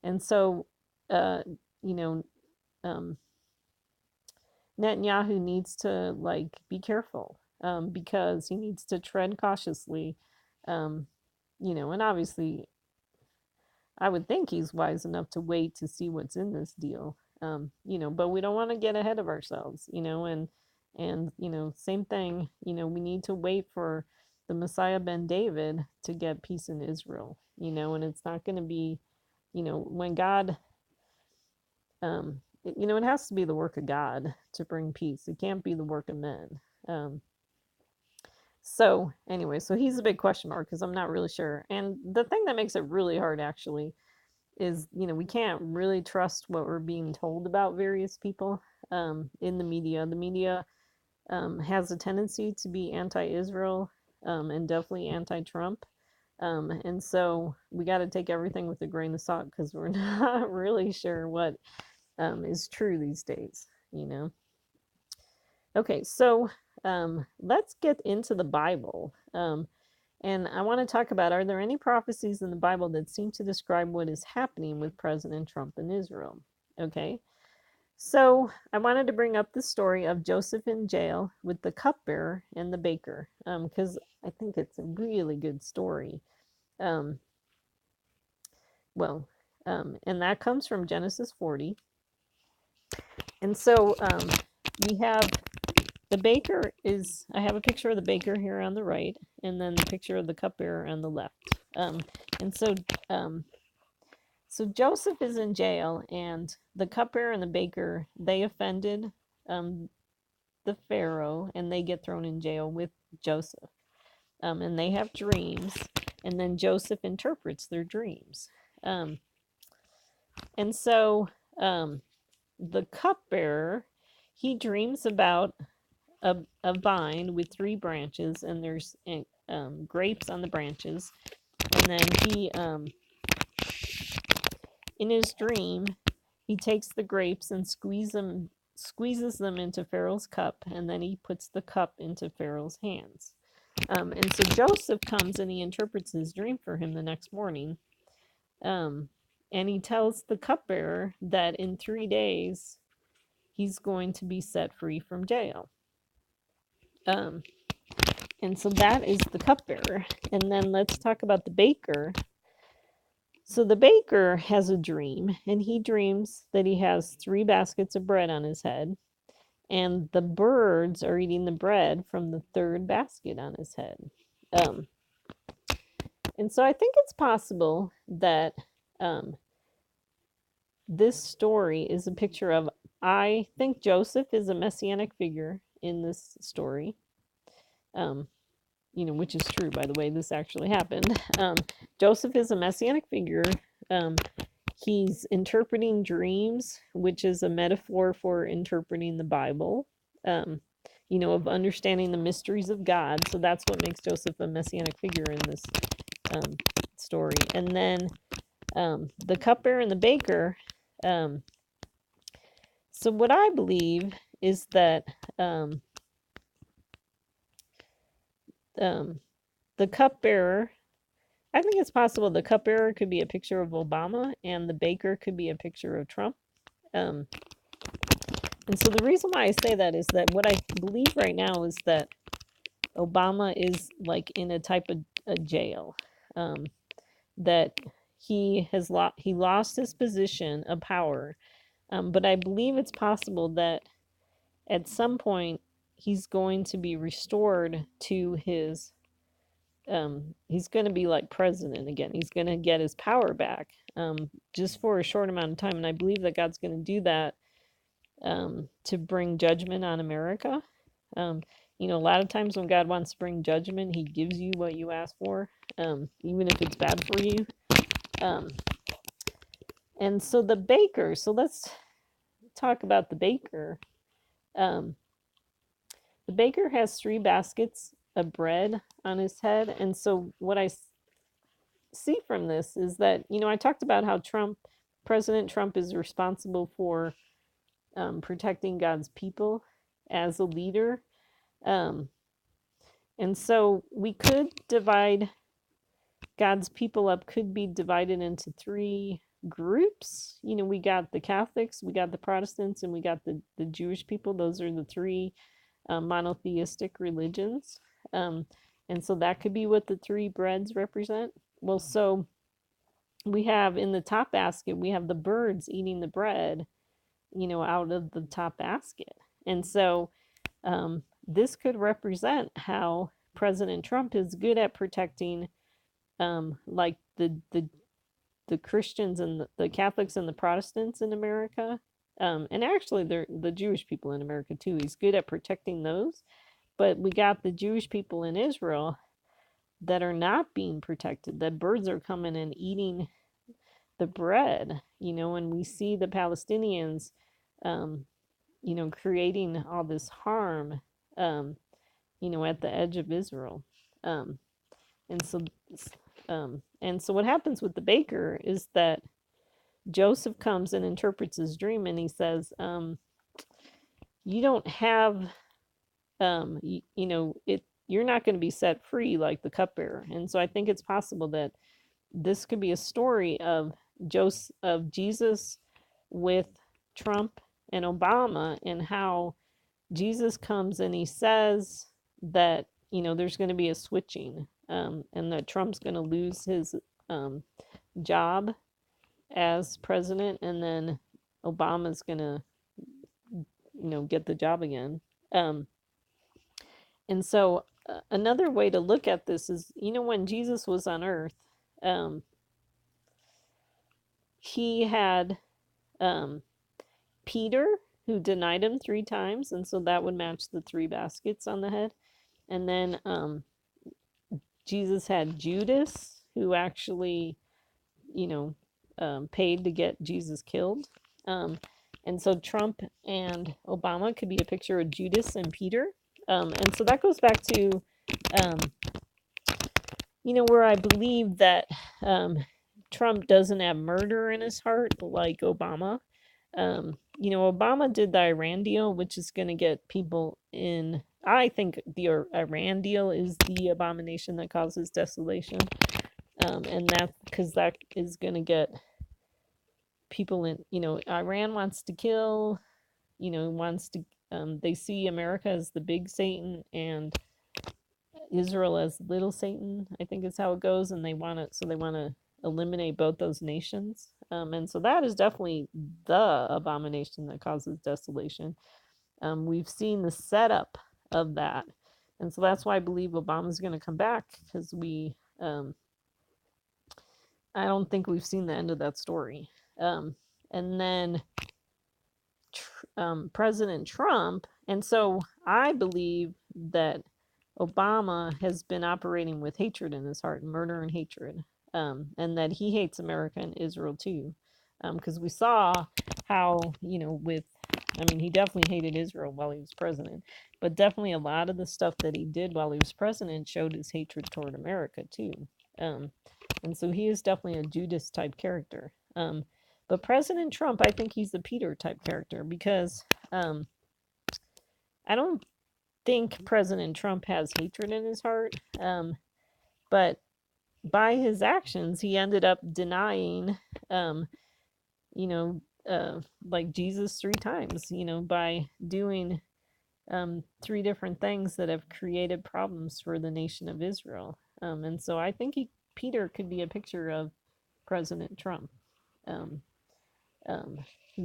Speaker 1: and so, uh, you know, um, Netanyahu needs to like be careful, because he needs to tread cautiously, um, and obviously I would think he's wise enough to wait to see what's in this deal. But we don't want to get ahead of ourselves, and same thing, we need to wait for the Messiah ben David to get peace in Israel, and it's not going to be, when God, it has to be the work of God to bring peace. It can't be the work of men. Um, so anyway, so he's a big question mark because I'm not really sure. And the thing that makes it really hard actually is, we can't really trust what we're being told about various people, in the media. The media, has a tendency to be anti-Israel, and definitely anti-Trump. And so we got to take everything with a grain of salt because we're not really sure what, is true these days. Okay, so let's get into the Bible. And I want to talk about, are there any prophecies in the Bible that seem to describe what is happening with President Trump in Israel? Okay. So I wanted to bring up the story of Joseph in jail with the cupbearer and the baker, because I think it's a really good story. Um, well, and that comes from Genesis 40. And so we have the baker is, I have a picture of the baker here on the right, and then the picture of the cupbearer on the left. And so, so Joseph is in jail, and the cupbearer and the baker, they offended, the Pharaoh, and they get thrown in jail with Joseph. And they have dreams, and then Joseph interprets their dreams. And so the cupbearer, he dreams about a vine with 3 branches, and there's grapes on the branches. And then he, in his dream, he takes the grapes and squeezes them into Pharaoh's cup, and then he puts the cup into Pharaoh's hands. And so Joseph comes and he interprets his dream for him the next morning. And he tells the cupbearer that in 3 days he's going to be set free from jail. And so that is the cupbearer. And then let's talk about the baker. So the baker has a dream, and he dreams that he has 3 baskets of bread on his head, and the birds are eating the bread from the 3rd basket on his head. And so I think it's possible that this story is a picture of, I think Joseph is a messianic figure in this story, which is true, by the way, this actually happened. Joseph is a messianic figure. He's interpreting dreams, which is a metaphor for interpreting the Bible, of understanding the mysteries of God. So that's what makes Joseph a messianic figure in this story. And then the cupbearer and the baker. So what I believe is that the cupbearer, I think it's possible the cupbearer could be a picture of Obama and the baker could be a picture of Trump. And so the reason why I say that is that what I believe right now is that Obama is like in a type of a jail, that he lost his position of power, but I believe it's possible that at some point he's going to be restored to his, he's going to be like president again. He's going to get his power back, just for a short amount of time, and I believe that God's going to do that, to bring judgment on America. A lot of times when God wants to bring judgment, he gives you what you ask for, even if it's bad for you. And so the baker, so let's talk about the baker. The baker has 3 baskets of bread on his head. And so what I see from this is that, I talked about how President Trump is responsible for protecting God's people as a leader. And so we could divide God's people up, could be divided into three groups. We got the Catholics, we got the Protestants, and we got the Jewish people. Those are the three monotheistic religions. And so that could be what the three breads represent. Well, so we have in the top basket, we have the birds eating the bread, out of the top basket. And so this could represent how President Trump is good at protecting like the Christians and the Catholics and the Protestants in America. And actually the Jewish people in America too. He's good at protecting those. But we got the Jewish people in Israel that are not being protected, that birds are coming and eating the bread, and we see the Palestinians, creating all this harm, at the edge of Israel. Um, and so, and so what happens with the baker is that Joseph comes and interprets his dream, and he says, you don't have, you're not going to be set free like the cupbearer. And so I think it's possible that this could be a story of Jesus with Trump and Obama, and how Jesus comes and he says that there's going to be a switching, and that Trump's going to lose his job as president, and then Obama's going to get the job again. And so another way to look at this is, when Jesus was on earth, he had Peter, who denied him 3 times, and so that would match the 3 baskets on the head. And then Jesus had Judas, who actually, paid to get Jesus killed. And so Trump and Obama could be a picture of Judas and Peter. And so that goes back to, where I believe that Trump doesn't have murder in his heart like Obama. Obama did the Iran deal, which is going to get people in. I think the Iran deal is the abomination that causes desolation. And that's because that is going to get people in. Iran wants to kill, they see America as the big Satan and Israel as little Satan, I think is how it goes. And they want to eliminate both those nations. And so that is definitely the abomination that causes desolation. We've seen the setup of that. And so that's why I believe Obama's going to come back, because I don't think we've seen the end of that story. And then President Trump, and so I believe that Obama has been operating with hatred in his heart, murder and hatred, and that he hates America and Israel too, because we saw how, he definitely hated Israel while he was president, but definitely a lot of the stuff that he did while he was president showed his hatred toward America too. And so he is definitely a Judas type character. But President Trump, I think he's the Peter type character, because I don't think President Trump has hatred in his heart. But by his actions, he ended up denying, like Jesus 3 times, by doing 3 different things that have created problems for the nation of Israel. And so I think Peter could be a picture of President Trump, who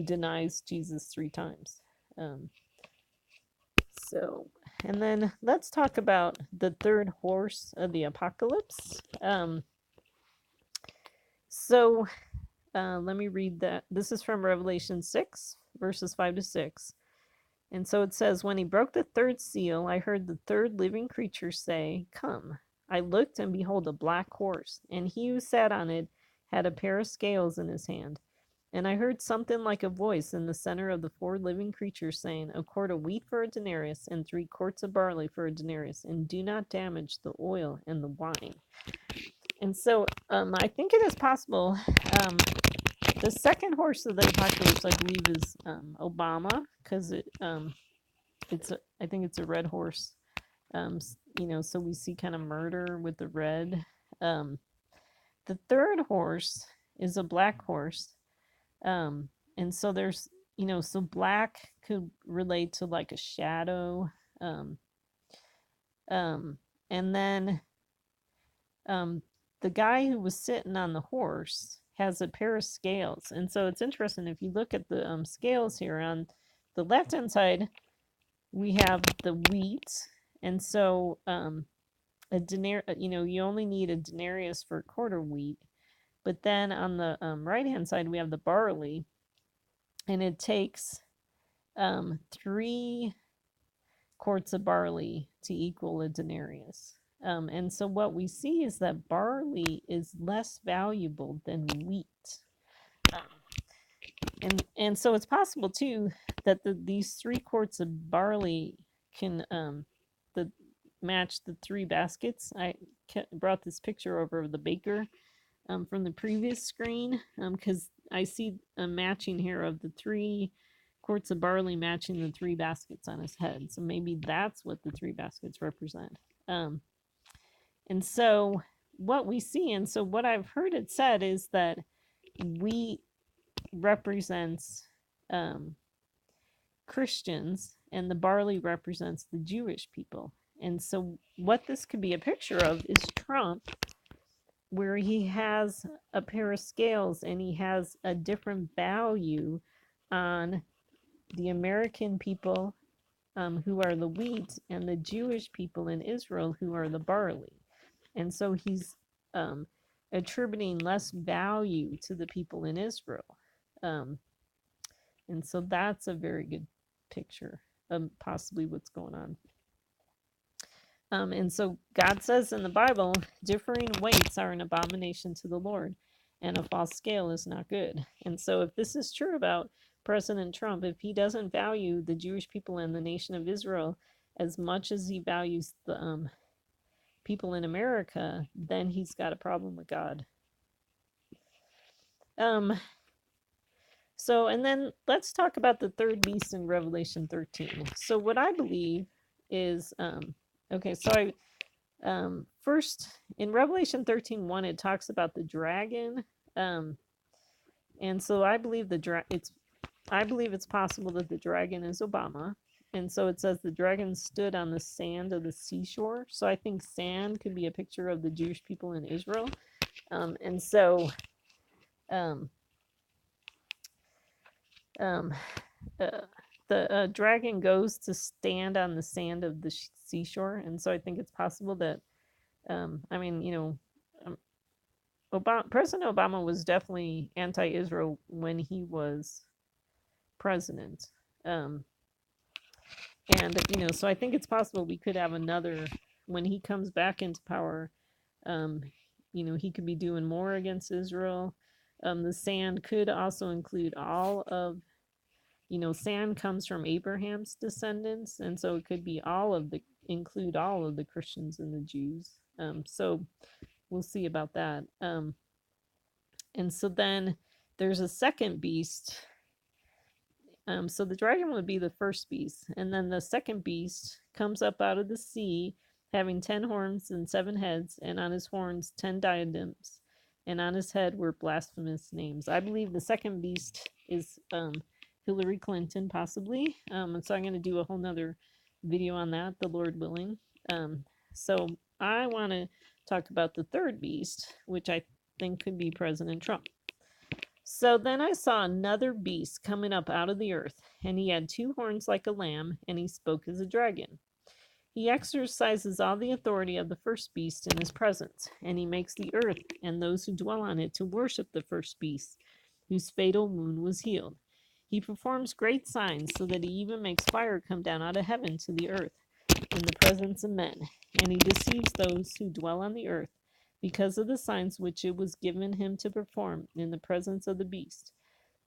Speaker 1: denies Jesus 3 times. And then let's talk about the 3rd horse of the apocalypse. Let me read that. This is from Revelation 6, verses 5-6. And so it says, when he broke the 3rd seal, I heard the 3rd living creature say, "Come." I looked, and behold, a black horse, and he who sat on it had a pair of scales in his hand. And I heard something like a voice in the center of the 4 living creatures saying, "A quart of wheat for a denarius, and 3 quarts of barley for a denarius, and do not damage the oil and the wine." And so I think it is possible. The 2nd horse of the apocalypse, I believe, is Obama, because I think it's a red horse. So we see kind of murder with the red. Um, the third horse is a black horse. And so there's, so black could relate to like a shadow. Um, um, and then um, the guy who was sitting on the horse has a pair of scales. And so it's interesting if you look at the scales here on the left hand side, we have the wheat. And so you only need a denarius for a quarter wheat. But then on the right hand side, we have the barley, and it takes 3 quarts of barley to equal a denarius. And so what we see is that barley is less valuable than wheat. Um, and so it's possible too that these 3 quarts of barley can the match the 3 baskets. I brought this picture over of the baker from the previous screen because I see a matching here of the 3 quarts of barley matching the 3 baskets on his head. So maybe that's what the 3 baskets represent. And so what we see, and so what I've heard it said is that wheat represents Christians and the barley represents the Jewish people. And so what this could be a picture of is Trump, where he has a pair of scales and he has a different value on the American people who are the wheat and the Jewish people in Israel who are the barley. And so he's attributing less value to the people in Israel. And so that's a very good picture of possibly what's going on. And so God says in the Bible, differing weights are an abomination to the Lord, and a false scale is not good. And so if this is true about President Trump, if he doesn't value the Jewish people and the nation of Israel as much as he values the people in America, then he's got a problem with God. And then let's talk about the third beast in Revelation 13. So what I believe is, first in Revelation 13:1, it talks about the dragon. And so I believe it's possible that the dragon is Obama. And so it says the dragon stood on the sand of the seashore. So I think sand could be a picture of the Jewish people in Israel. And so the dragon goes to stand on the sand of the seashore. And so I think it's possible that, President Obama was definitely anti-Israel when he was president. So I think it's possible we could have another, when he comes back into power, he could be doing more against Israel. The sand could also include all of, sand comes from Abraham's descendants, and so it could be include all of the Christians and the Jews. So we'll see about that. And so then there's a second beast. So the dragon would be the first beast. And then the second beast comes up out of the sea, having 10 horns and 7 heads, and on his horns 10 diadems, and on his head were blasphemous names. I believe the second beast is Hillary Clinton, possibly. And so I'm going to do a whole nother video on that, the Lord willing. So I want to talk about the third beast, which I think could be President Trump. So then I saw another beast coming up out of the earth, and he had 2 horns like a lamb, and he spoke as a dragon. He exercises all the authority of the first beast in his presence, and he makes the earth and those who dwell on it to worship the first beast, whose fatal wound was healed. He performs great signs, so that he even makes fire come down out of heaven to the earth in the presence of men, and he deceives those who dwell on the earth because of the signs which it was given him to perform in the presence of the beast,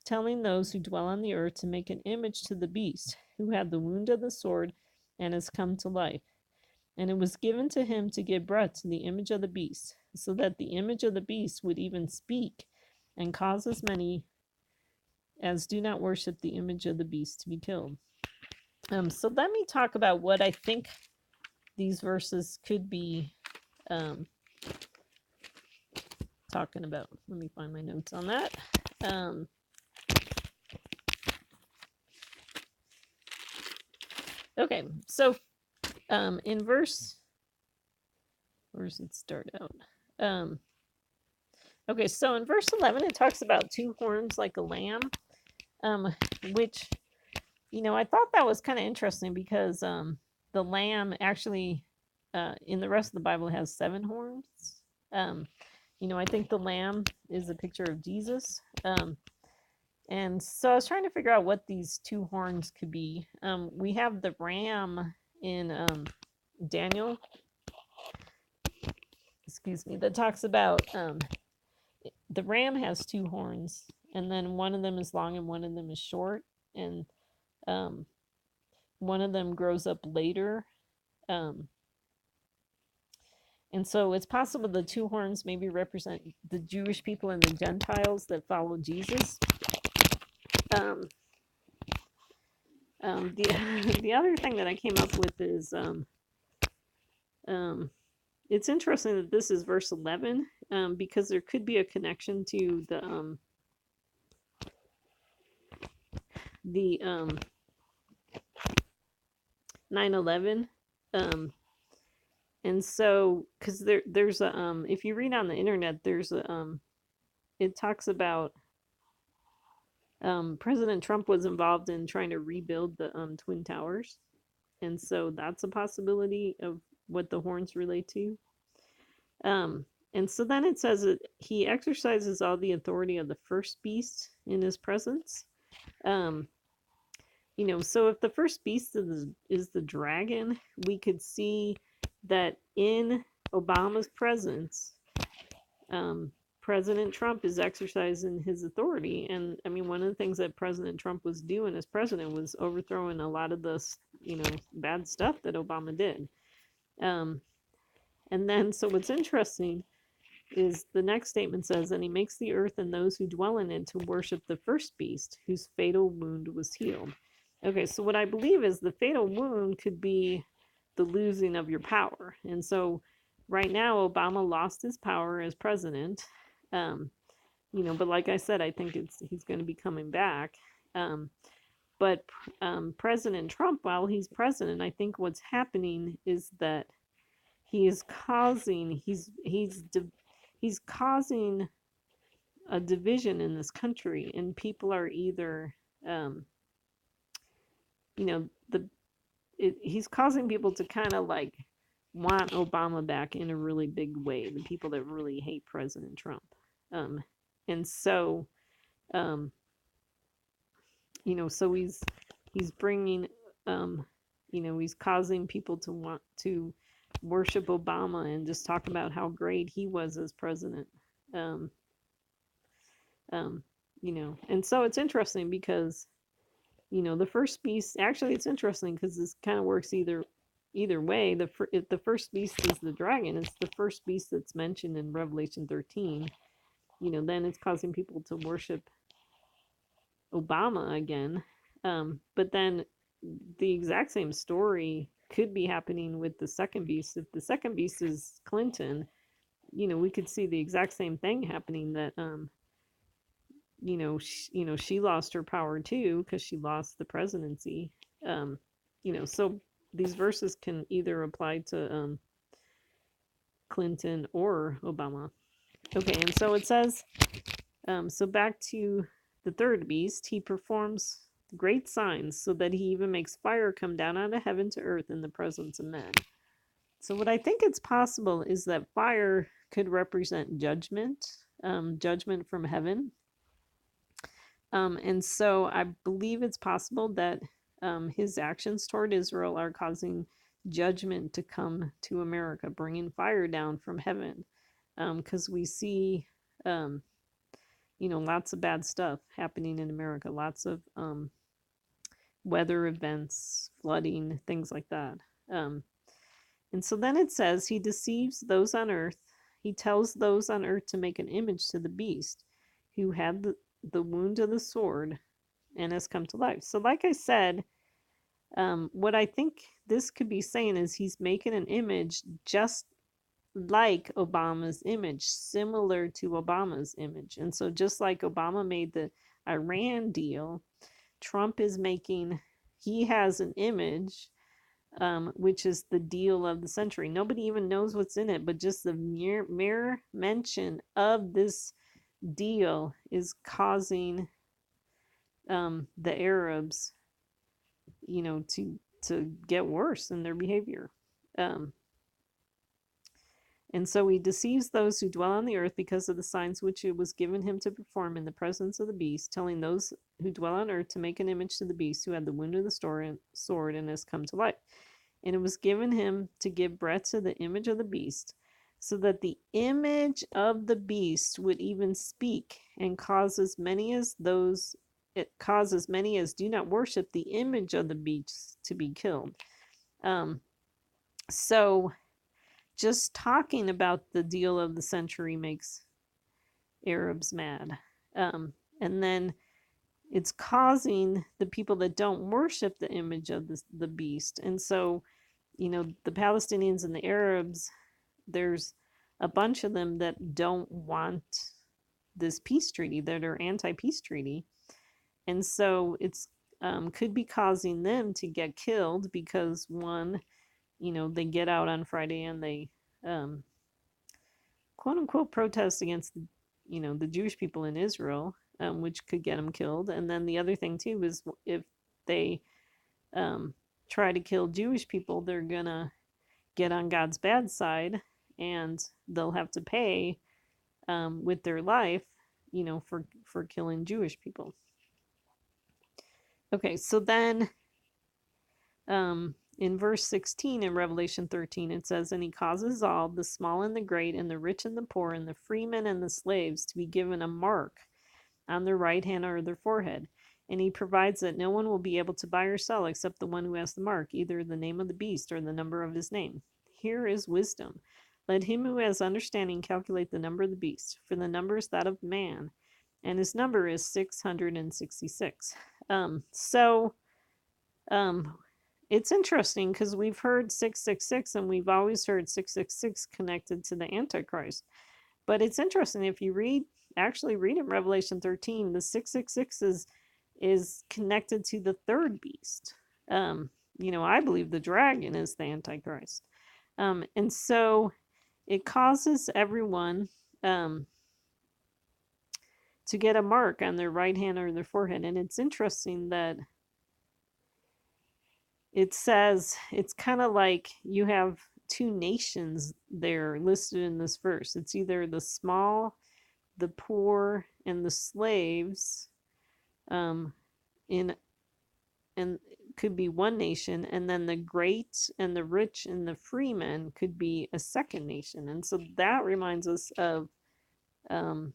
Speaker 1: telling those who dwell on the earth to make an image to the beast, who had the wound of the sword and has come to life. And it was given to him to give breath to the image of the beast, so that the image of the beast would even speak, and cause as many as do not worship the image of the beast to be killed. So let me talk about what I think these verses could be talking about. Let me find my notes on that. Okay, so in verse, where does it start out? Okay, so in verse 11, it talks about two horns like a lamb, which, I thought that was kind of interesting because the lamb actually, in the rest of the Bible, has 7 horns. I think the lamb is a picture of Jesus. And so I was trying to figure out what these two horns could be. We have the ram in Daniel, that talks about the ram has 2 horns, and then one of them is long and one of them is short, and one of them grows up later. And so it's possible the 2 horns maybe represent the Jewish people and the Gentiles that follow Jesus. The other thing that I came up with is it's interesting that this is verse 11 because there could be a connection to the 9/11. And so, because there's a if you read on the internet, there's a it talks about President Trump was involved in trying to rebuild the Twin Towers, and so that's a possibility of what the horns relate to. And so then it says that he exercises all the authority of the first beast in his presence. So if the first beast is the dragon, we could see that in Obama's presence, President Trump is exercising his authority. And I mean, one of the things that President Trump was doing as president was overthrowing a lot of the, bad stuff that Obama did. And then, so what's interesting is the next statement says, and he makes the earth and those who dwell in it to worship the first beast, whose fatal wound was healed. Okay, so what I believe is the fatal wound could be the losing of your power. And so right now, Obama lost his power as president. But like I said, I think he's going to be coming back. But President Trump, while he's president, I think what's happening is that he's causing a division in this country, and people are either he's causing people to kind of like want Obama back in a really big way, the people that really hate President Trump. And so so he's bringing he's causing people to want to worship Obama and just talk about how great he was as president. And so it's interesting because the first beast, actually it's interesting because this kind of works either way. If the first beast is the dragon, it's the first beast that's mentioned in Revelation 13. Then it's causing people to worship Obama again. But then the exact same story could be happening with the second beast. If the second beast is Clinton, we could see the exact same thing happening, that she lost her power too because she lost the presidency. So these verses can either apply to Clinton or Obama. Okay, and so it says, so back to the third beast, he performs great signs so that he even makes fire come down out of heaven to earth in the presence of men. So what I think it's possible is that fire could represent judgment, judgment from heaven. And so I believe it's possible that his actions toward Israel are causing judgment to come to America, bringing fire down from heaven. Because we see, lots of bad stuff happening in America, lots of weather events, flooding, things like that. And so then it says, he deceives those on earth. He tells those on earth to make an image to the beast who had the wound of the sword and has come to life. So like I said, What I think this could be saying is he's making an image just like Obama's image, similar to Obama's image. And so, just like Obama made the Iran deal, Trump is making, he has an image, which is the deal of the century. Nobody even knows what's in it, but just the mere mention of this deal is causing the Arabs, to get worse in their behavior. Um, And so he deceives those who dwell on the earth because of the signs which it was given him to perform in the presence of the beast, telling those who dwell on earth to make an image to the beast who had the wound of the sword and has come to life. And it was given him to give breath to the image of the beast, so that the image of the beast would even speak and it causes many as do not worship the image of the beast to be killed. So just talking about the deal of the century makes Arabs mad. And then it's causing the people that don't worship the image of the beast. And so, the Palestinians and the Arabs, there's a bunch of them that don't want this peace treaty, that are anti-peace treaty. And so it's could be causing them to get killed because one, they get out on Friday and they um, quote unquote protest against the Jewish people in Israel, which could get them killed. And then the other thing too is if they try to kill Jewish people, they're gonna get on God's bad side, and they'll have to pay with their life, for killing Jewish people. Okay, so then in verse 16 in Revelation 13, it says, "And he causes all, the small and the great, and the rich and the poor, and the freemen and the slaves, to be given a mark on their right hand or their forehead. And he provides that no one will be able to buy or sell except the one who has the mark, either the name of the beast or the number of his name. Here is wisdom. Let him who has understanding calculate the number of the beast, for the number is that of man, and his number is 666." So it's interesting because we've heard 666 and we've always heard 666 connected to the Antichrist. But it's interesting if you actually read in Revelation 13, the 666 is connected to the third beast. I believe the dragon is the Antichrist. And so it causes everyone to get a mark on their right hand or their forehead. And it's interesting that it says it's kind of like you have two nations there listed in this verse. It's either the small, the poor, and the slaves, in and could be one nation, and then the great and the rich and the freemen could be a second nation. And so that reminds us of um,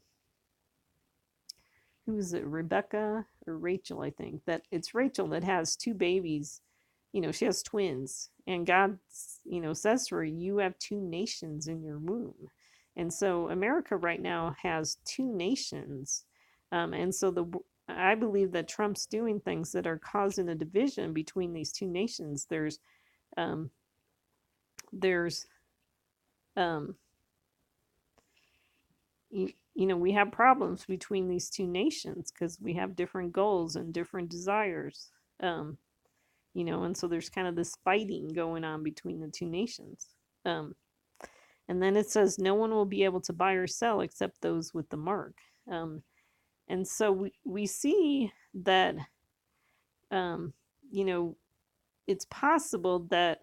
Speaker 1: who is it, Rebecca or Rachel? I think that it's Rachel that has two babies. She has twins, and God, says to her, "You have two nations in your womb." And so America right now has two nations, and so I believe that Trump's doing things that are causing a division between these two nations. Um, there's um, we have problems between these two nations because we have different goals and different desires. Um, and so there's kind of this fighting going on between the two nations. Um, and then it says, "No one will be able to buy or sell except those with the mark." And so we see that, um, you know, it's possible that,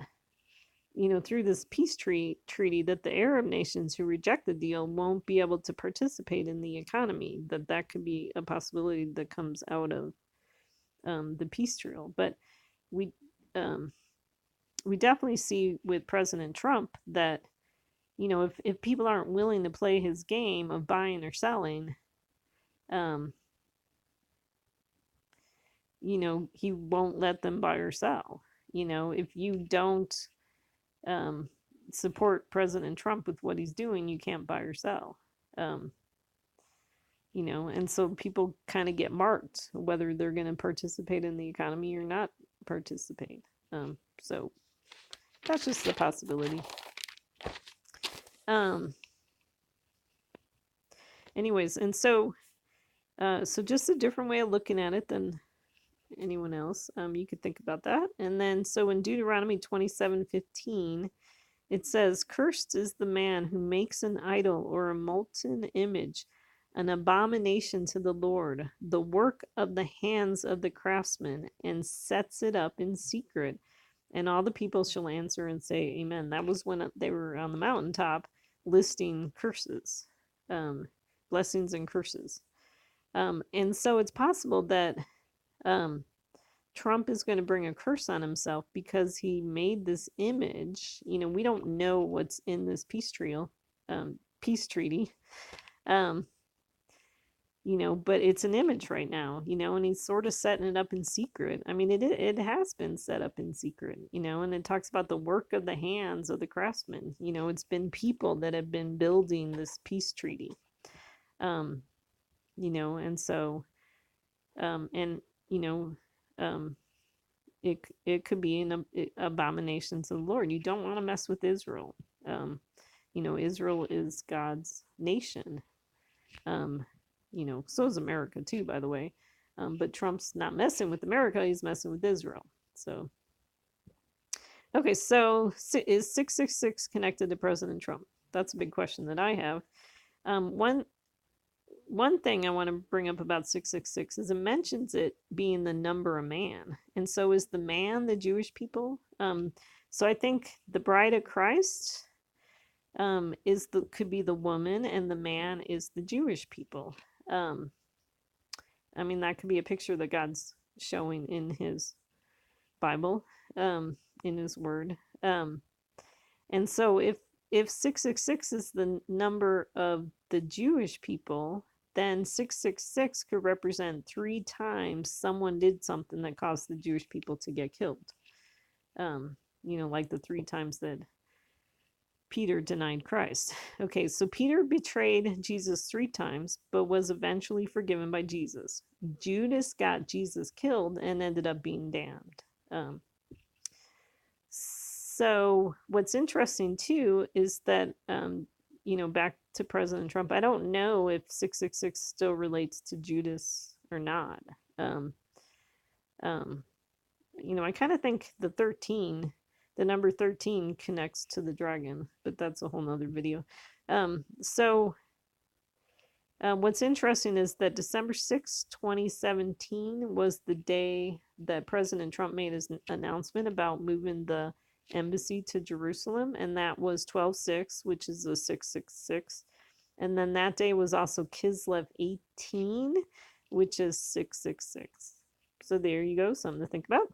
Speaker 1: through this peace treaty, that the Arab nations who reject the deal won't be able to participate in the economy. That could be a possibility that comes out of the peace deal. But we um, we definitely see with President Trump that, if people aren't willing to play his game of buying or selling, um, he won't let them buy or sell. If you don't um, support President Trump with what he's doing, you can't buy or sell. Um, and so people kind of get marked whether they're going to participate in the economy or not participate. So that's just a possibility. Anyways, and so just a different way of looking at it than anyone else. You could think about that. And then so in Deuteronomy 27:15, it says, "Cursed is the man who makes an idol or a molten image, an abomination to the Lord, the work of the hands of the craftsman, and sets it up in secret." And all the people shall answer and say, Amen. That was when they were on the mountaintop listing curses, blessings and curses. And so it's possible that Trump is going to bring a curse on himself because he made this image. You know, we don't know what's in this peace treaty. You know, but it's an image right now, you know, and he's sort of setting it up in secret. I mean, it has been set up in secret, you know, and it talks about the work of the hands of the craftsmen. You know, it's been people that have been building this peace treaty. You know, and so, and, you know, it could be an abomination to the Lord. You don't want to mess with Israel. You know, Israel is God's nation. You know, so is America too, by the way. But Trump's not messing with America, he's messing with Israel. So, okay, so is 666 connected to President Trump? That's a big question that I have. One thing I want to bring up about 666 is it mentions it being the number of man. And so is the man the Jewish people? So I think the bride of Christ could be the woman, and the man is the Jewish people. I mean, that could be a picture that God's showing in his Bible, in his word. And so if 666 is the number of the Jewish people, then 666 could represent 3 times someone did something that caused the Jewish people to get killed. You know, like the 3 times that Peter denied Christ. Okay, so Peter betrayed Jesus 3 times, but was eventually forgiven by Jesus. Judas got Jesus killed and ended up being damned. So what's interesting too is that, you know, back to President Trump, I don't know if 666 still relates to Judas or not. You know, I kind of think the number 13 connects to the dragon, but that's a whole nother video. What's interesting is that December 6, 2017 was the day that President Trump made his announcement about moving the embassy to Jerusalem, and that was 12/6, which is a 666. And then that day was also Kislev 18, which is 666. So there you go, something to think about.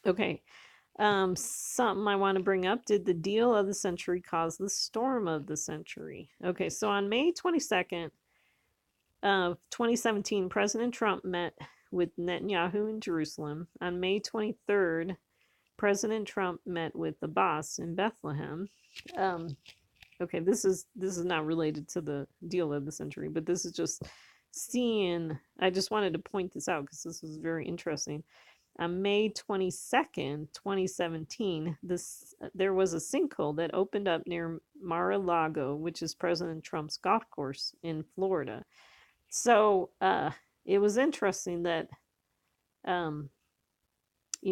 Speaker 1: Okay. Something I want to bring up. Did the deal of the century cause the storm of the century? Okay, so on May 22nd of 2017, President Trump met with Netanyahu in Jerusalem. On May 23rd, President Trump met with Abbas in Bethlehem. Okay, this is not related to the deal of the century, but this is just I just wanted to point this out because this was very interesting. On May 22nd, 2017, there was a sinkhole that opened up near Mar-a-Lago, which is President Trump's golf course in Florida. So it was interesting that, you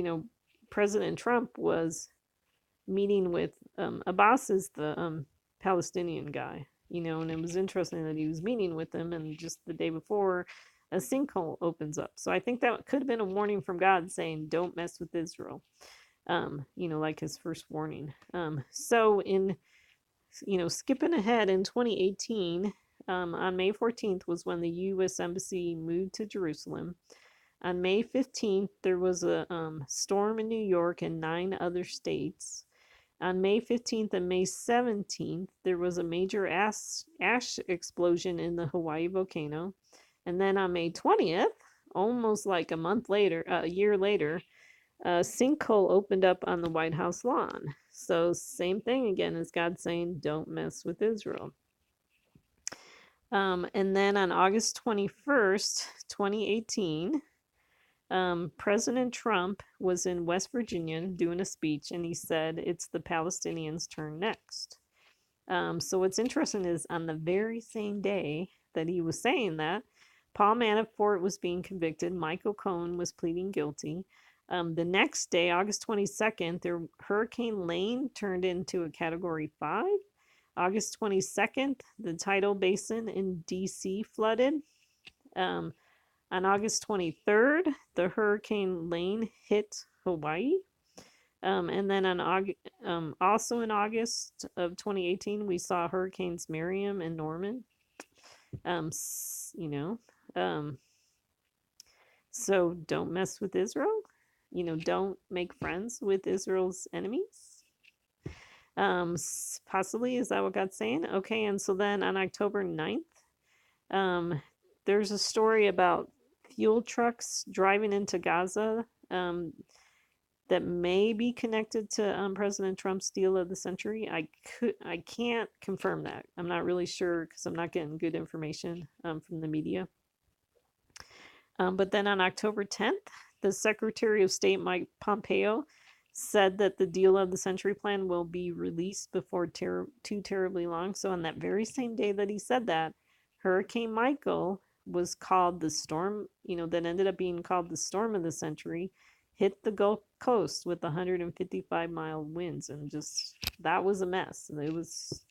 Speaker 1: know, President Trump was meeting with Abbas is the Palestinian guy, you know, and it was interesting that he was meeting with him, and just the day before, a sinkhole opens up. So I think that could have been a warning from God saying, don't mess with Israel, you know, like his first warning. So you know, skipping ahead in 2018, on May 14th was when the U.S. Embassy moved to Jerusalem. On May 15th, there was a storm in New York and 9 other states. On May 15th and May 17th, there was a major ash explosion in the Hawaii volcano. And then on May 20th, almost like a year later, a sinkhole opened up on the White House lawn. So same thing again as God saying, don't mess with Israel. And then on August 21st, 2018, President Trump was in West Virginia doing a speech, and he said it's the Palestinians' turn next. So what's interesting is on the very same day that he was saying that, Paul Manafort was being convicted. Michael Cohen was pleading guilty. The next day, August 22nd, Hurricane Lane turned into a Category 5. August 22nd, the tidal basin in D.C. flooded. On August 23rd, the Hurricane Lane hit Hawaii. And then also in August of 2018, we saw Hurricanes Miriam and Norman. You know, so don't mess with Israel. Don't make friends with Israel's enemies. Possibly, is that what God's saying? Okay, and so then on October 9th, there's a story about fuel trucks driving into Gaza. That may be connected to President Trump's deal of the century. I can't confirm that. I'm not really sure because I'm not getting good information from the media. But then on October 10th, the Secretary of State Mike Pompeo said that the deal of the century plan will be released before too terribly long. So on that very same day that he said that, Hurricane Michael was called the storm, that ended up being called the storm of the century, hit the Gulf Coast with 155-mile winds, and just that was a mess. It was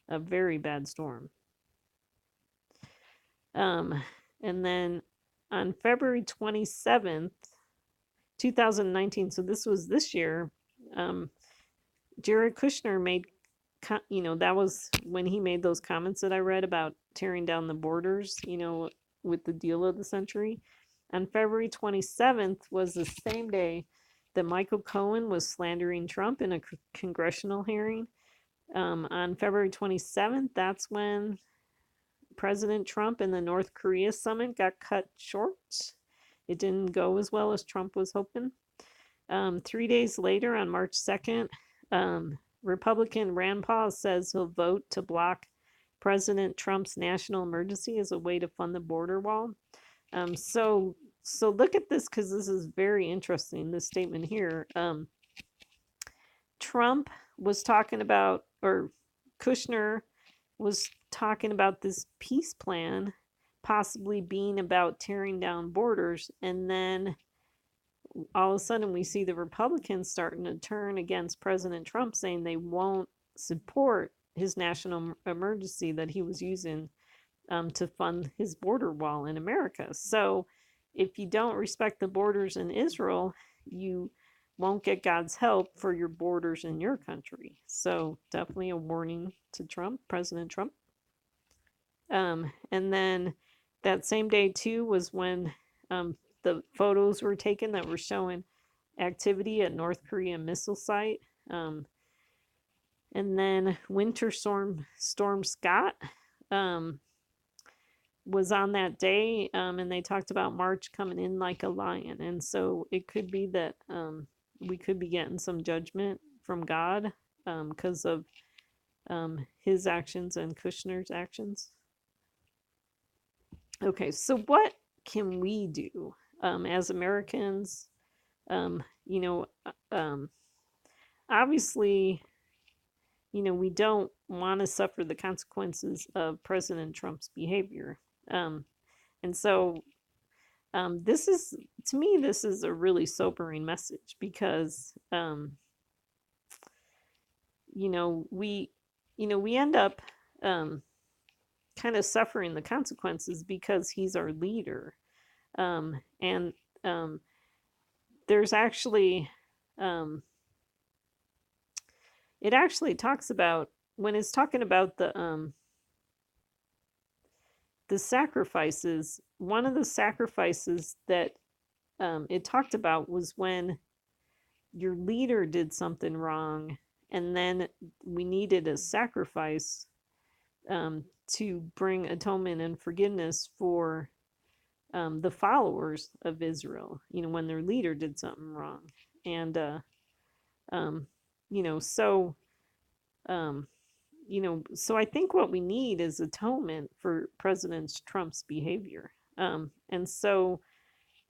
Speaker 1: a very bad storm. And then on February 27th, 2019, so this was this year, Jared Kushner made, that was when he made those comments that I read about tearing down the borders, with the deal of the century. On February 27th was the same day that Michael Cohen was slandering Trump in a congressional hearing. On February 27th, that's when President Trump and the North Korea summit got cut short. It didn't go as well as Trump was hoping. 3 days later, on March 2nd, Republican Rand Paul says he'll vote to block President Trump's national emergency as a way to fund the border wall. So look at this, because this is very interesting, this statement here. Trump was talking about, or Kushner was talking about this peace plan possibly being about tearing down borders, and then all of a sudden we see the Republicans starting to turn against President Trump, saying they won't support his national emergency that he was using to fund his border wall in America. So if you don't respect the borders in Israel, you won't get God's help for your borders in your country. So definitely a warning to Trump, President Trump. And then that same day too was when the photos were taken that were showing activity at North Korea missile site. And then Winter Storm Scott was on that day, and they talked about March coming in like a lion. And so it could be that we could be getting some judgment from God because of his actions and Kushner's actions. Okay, so what can we do as Americans? Obviously, we don't want to suffer the consequences of President Trump's behavior. And so this is, to me, this is a really sobering message because, we end up kind of suffering the consequences because he's our leader. And there's actually, it actually talks about, when it's talking about the sacrifices, one of the sacrifices that it talked about was when your leader did something wrong, and then we needed a sacrifice to bring atonement and forgiveness for the followers of Israel, when their leader did something wrong. And, so I think what we need is atonement for President Trump's behavior. And so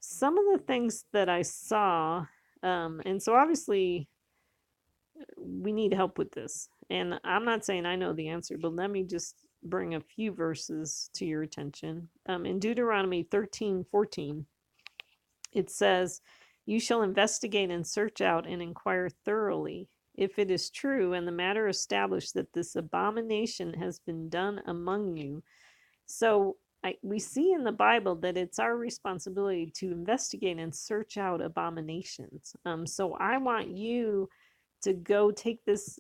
Speaker 1: some of the things that I saw, and so obviously we need help with this. And I'm not saying I know the answer, but let me just bring a few verses to your attention. In Deuteronomy 13:14, it says, "You shall investigate and search out and inquire thoroughly if it is true and the matter established that this abomination has been done among you." So we see in the Bible that it's our responsibility to investigate and search out abominations. So I want you to go take this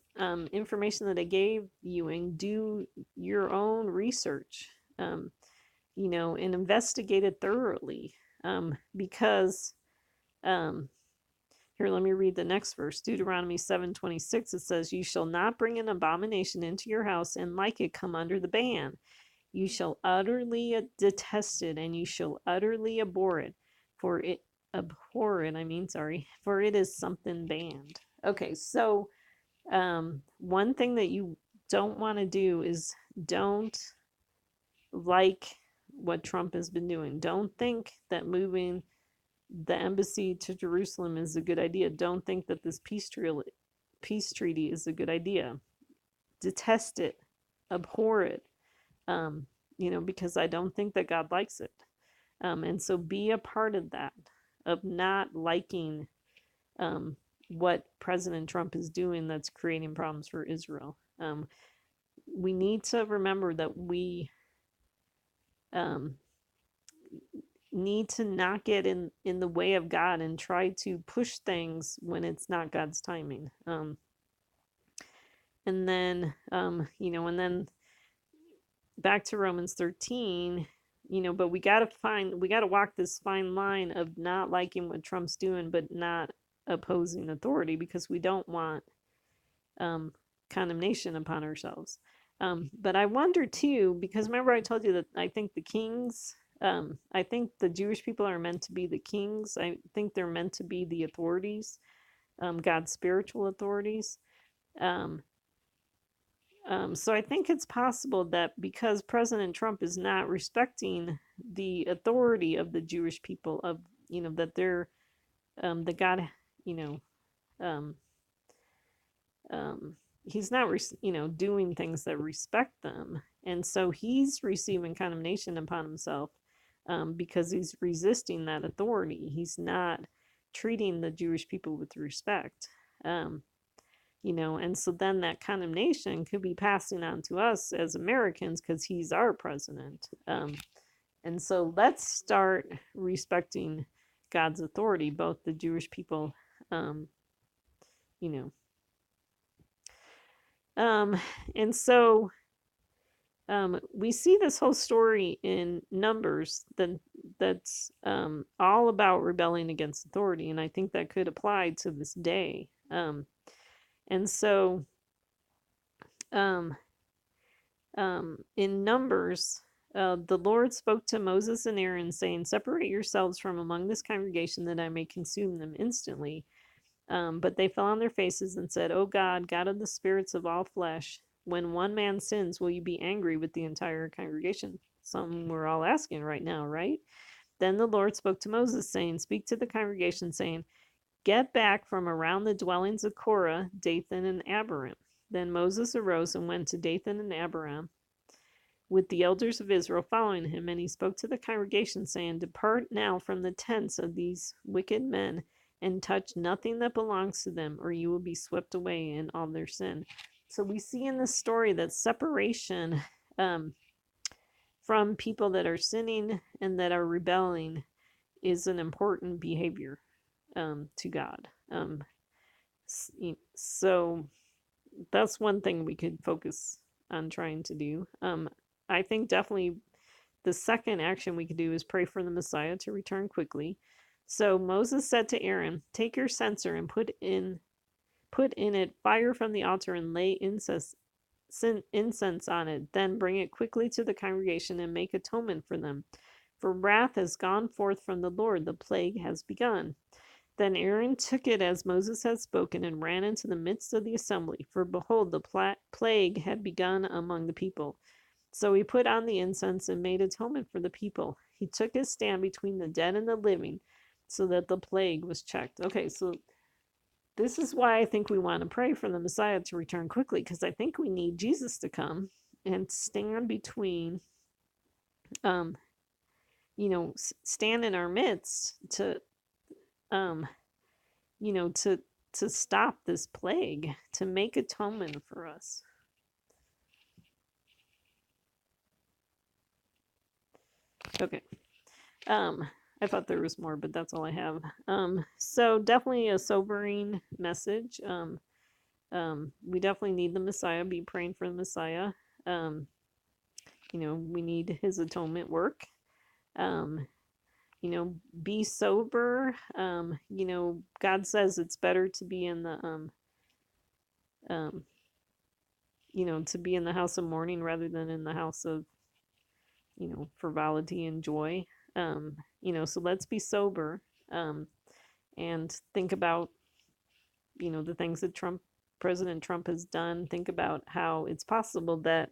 Speaker 1: information that I gave you and do your own research, and investigate it thoroughly. Because here, let me read the next verse. Deuteronomy 7:26, it says, "You shall not bring an abomination into your house and like it come under the ban. You shall utterly detest it, and you shall utterly abhor it, for it is something banned." Okay, so one thing that you don't want to do is don't like what Trump has been doing. Don't think that moving the embassy to Jerusalem is a good idea. Don't think that this peace treaty is a good idea. Detest it, abhor it, because I don't think that God likes it. And so be a part of that, of not liking what President Trump is doing that's creating problems for Israel. We need to remember that we um, need to not get in the way of God and try to push things when it's not God's timing. And then back to Romans 13, but we got to walk this fine line of not liking what Trump's doing, but not opposing authority, because we don't want um, condemnation upon ourselves. But I wonder too, because remember I told you that I think I think the Jewish people are meant to be the kings. I think they're meant to be the authorities, God's spiritual authorities. Um, so I think it's possible that because President Trump is not respecting the authority of the Jewish people, that they're, that God, you know, um, um, he's not, doing things that respect them. And so he's receiving condemnation upon himself, because he's resisting that authority. He's not treating the Jewish people with respect. And so then that condemnation could be passing on to us as Americans because he's our president. And so let's start respecting God's authority, both the Jewish people, you know. And so we see this whole story in Numbers that's all about rebelling against authority, and I think that could apply to this day. And so um, in Numbers, the Lord spoke to Moses and Aaron, saying, "Separate yourselves from among this congregation, that I may consume them instantly." But they fell on their faces and said, "O God, God of the spirits of all flesh, when one man sins, will you be angry with the entire congregation?" Something we're all asking right now, right? Then the Lord spoke to Moses, saying, "Speak to the congregation, saying, get back from around the dwellings of Korah, Dathan, and Abiram." Then Moses arose and went to Dathan and Abiram, with the elders of Israel following him, and he spoke to the congregation, saying, "Depart now from the tents of these wicked men, and touch nothing that belongs to them, or you will be swept away in all their sin." So we see in this story that separation from people that are sinning and that are rebelling is an important behavior to God. So that's one thing we could focus on trying to do. I think definitely the second action we could do is pray for the Messiah to return quickly. So Moses said to Aaron, "Take your censer and put in it fire from the altar and lay incense on it. Then bring it quickly to the congregation and make atonement for them. For wrath has gone forth from the Lord, the plague has begun." Then Aaron took it as Moses had spoken and ran into the midst of the assembly. For behold, the plague had begun among the people. So he put on the incense and made atonement for the people. He took his stand between the dead and the living so that the plague was checked. Okay, so this is why I think we want to pray for the Messiah to return quickly, because I think we need Jesus to come and stand between, um, stand in our midst to, um, you know, to stop this plague, to make atonement for us. Okay. I thought there was more, but that's all I have. So definitely a sobering message. We definitely need the Messiah. Be praying for the Messiah. Um, we need his atonement work. Um, be sober. God says it's better to be in the um, to be in the house of mourning rather than in the house of, frivolity and joy. So let's be sober, and think about, the things that President Trump has done. Think about how it's possible that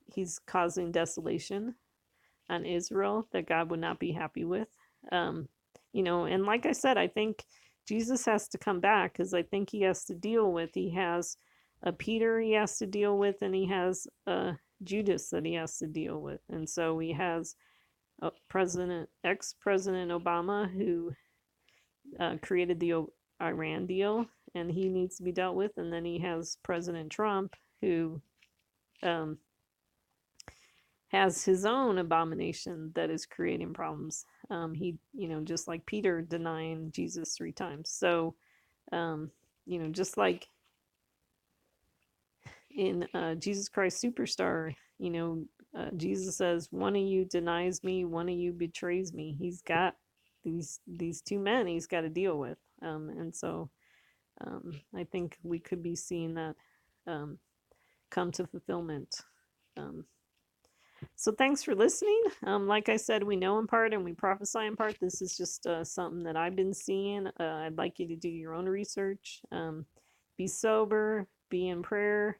Speaker 1: he's causing desolation on Israel that God would not be happy with. Um, and like I said, I think Jesus has to come back, because I think he has to deal with, he has a Peter he has to deal with, and he has a Judas that he has to deal with. And so he has ex-President Obama, who created the Iran deal, and he needs to be dealt with. And then he has President Trump, who um, has his own abomination that is creating problems. He, just like Peter denying Jesus 3 times. So, just like in Jesus Christ Superstar, Jesus says, "One of you denies me, one of you betrays me." He's got these 2 men he's got to deal with, and so I think we could be seeing that come to fulfillment. Um, So thanks for listening. Like I said, we know in part and we prophesy in part. This is just something that I've been seeing. I'd like you to do your own research. Be sober, be in prayer.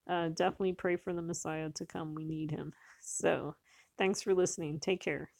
Speaker 1: Definitely pray for the Messiah to come. We need him. So thanks for listening. Take care.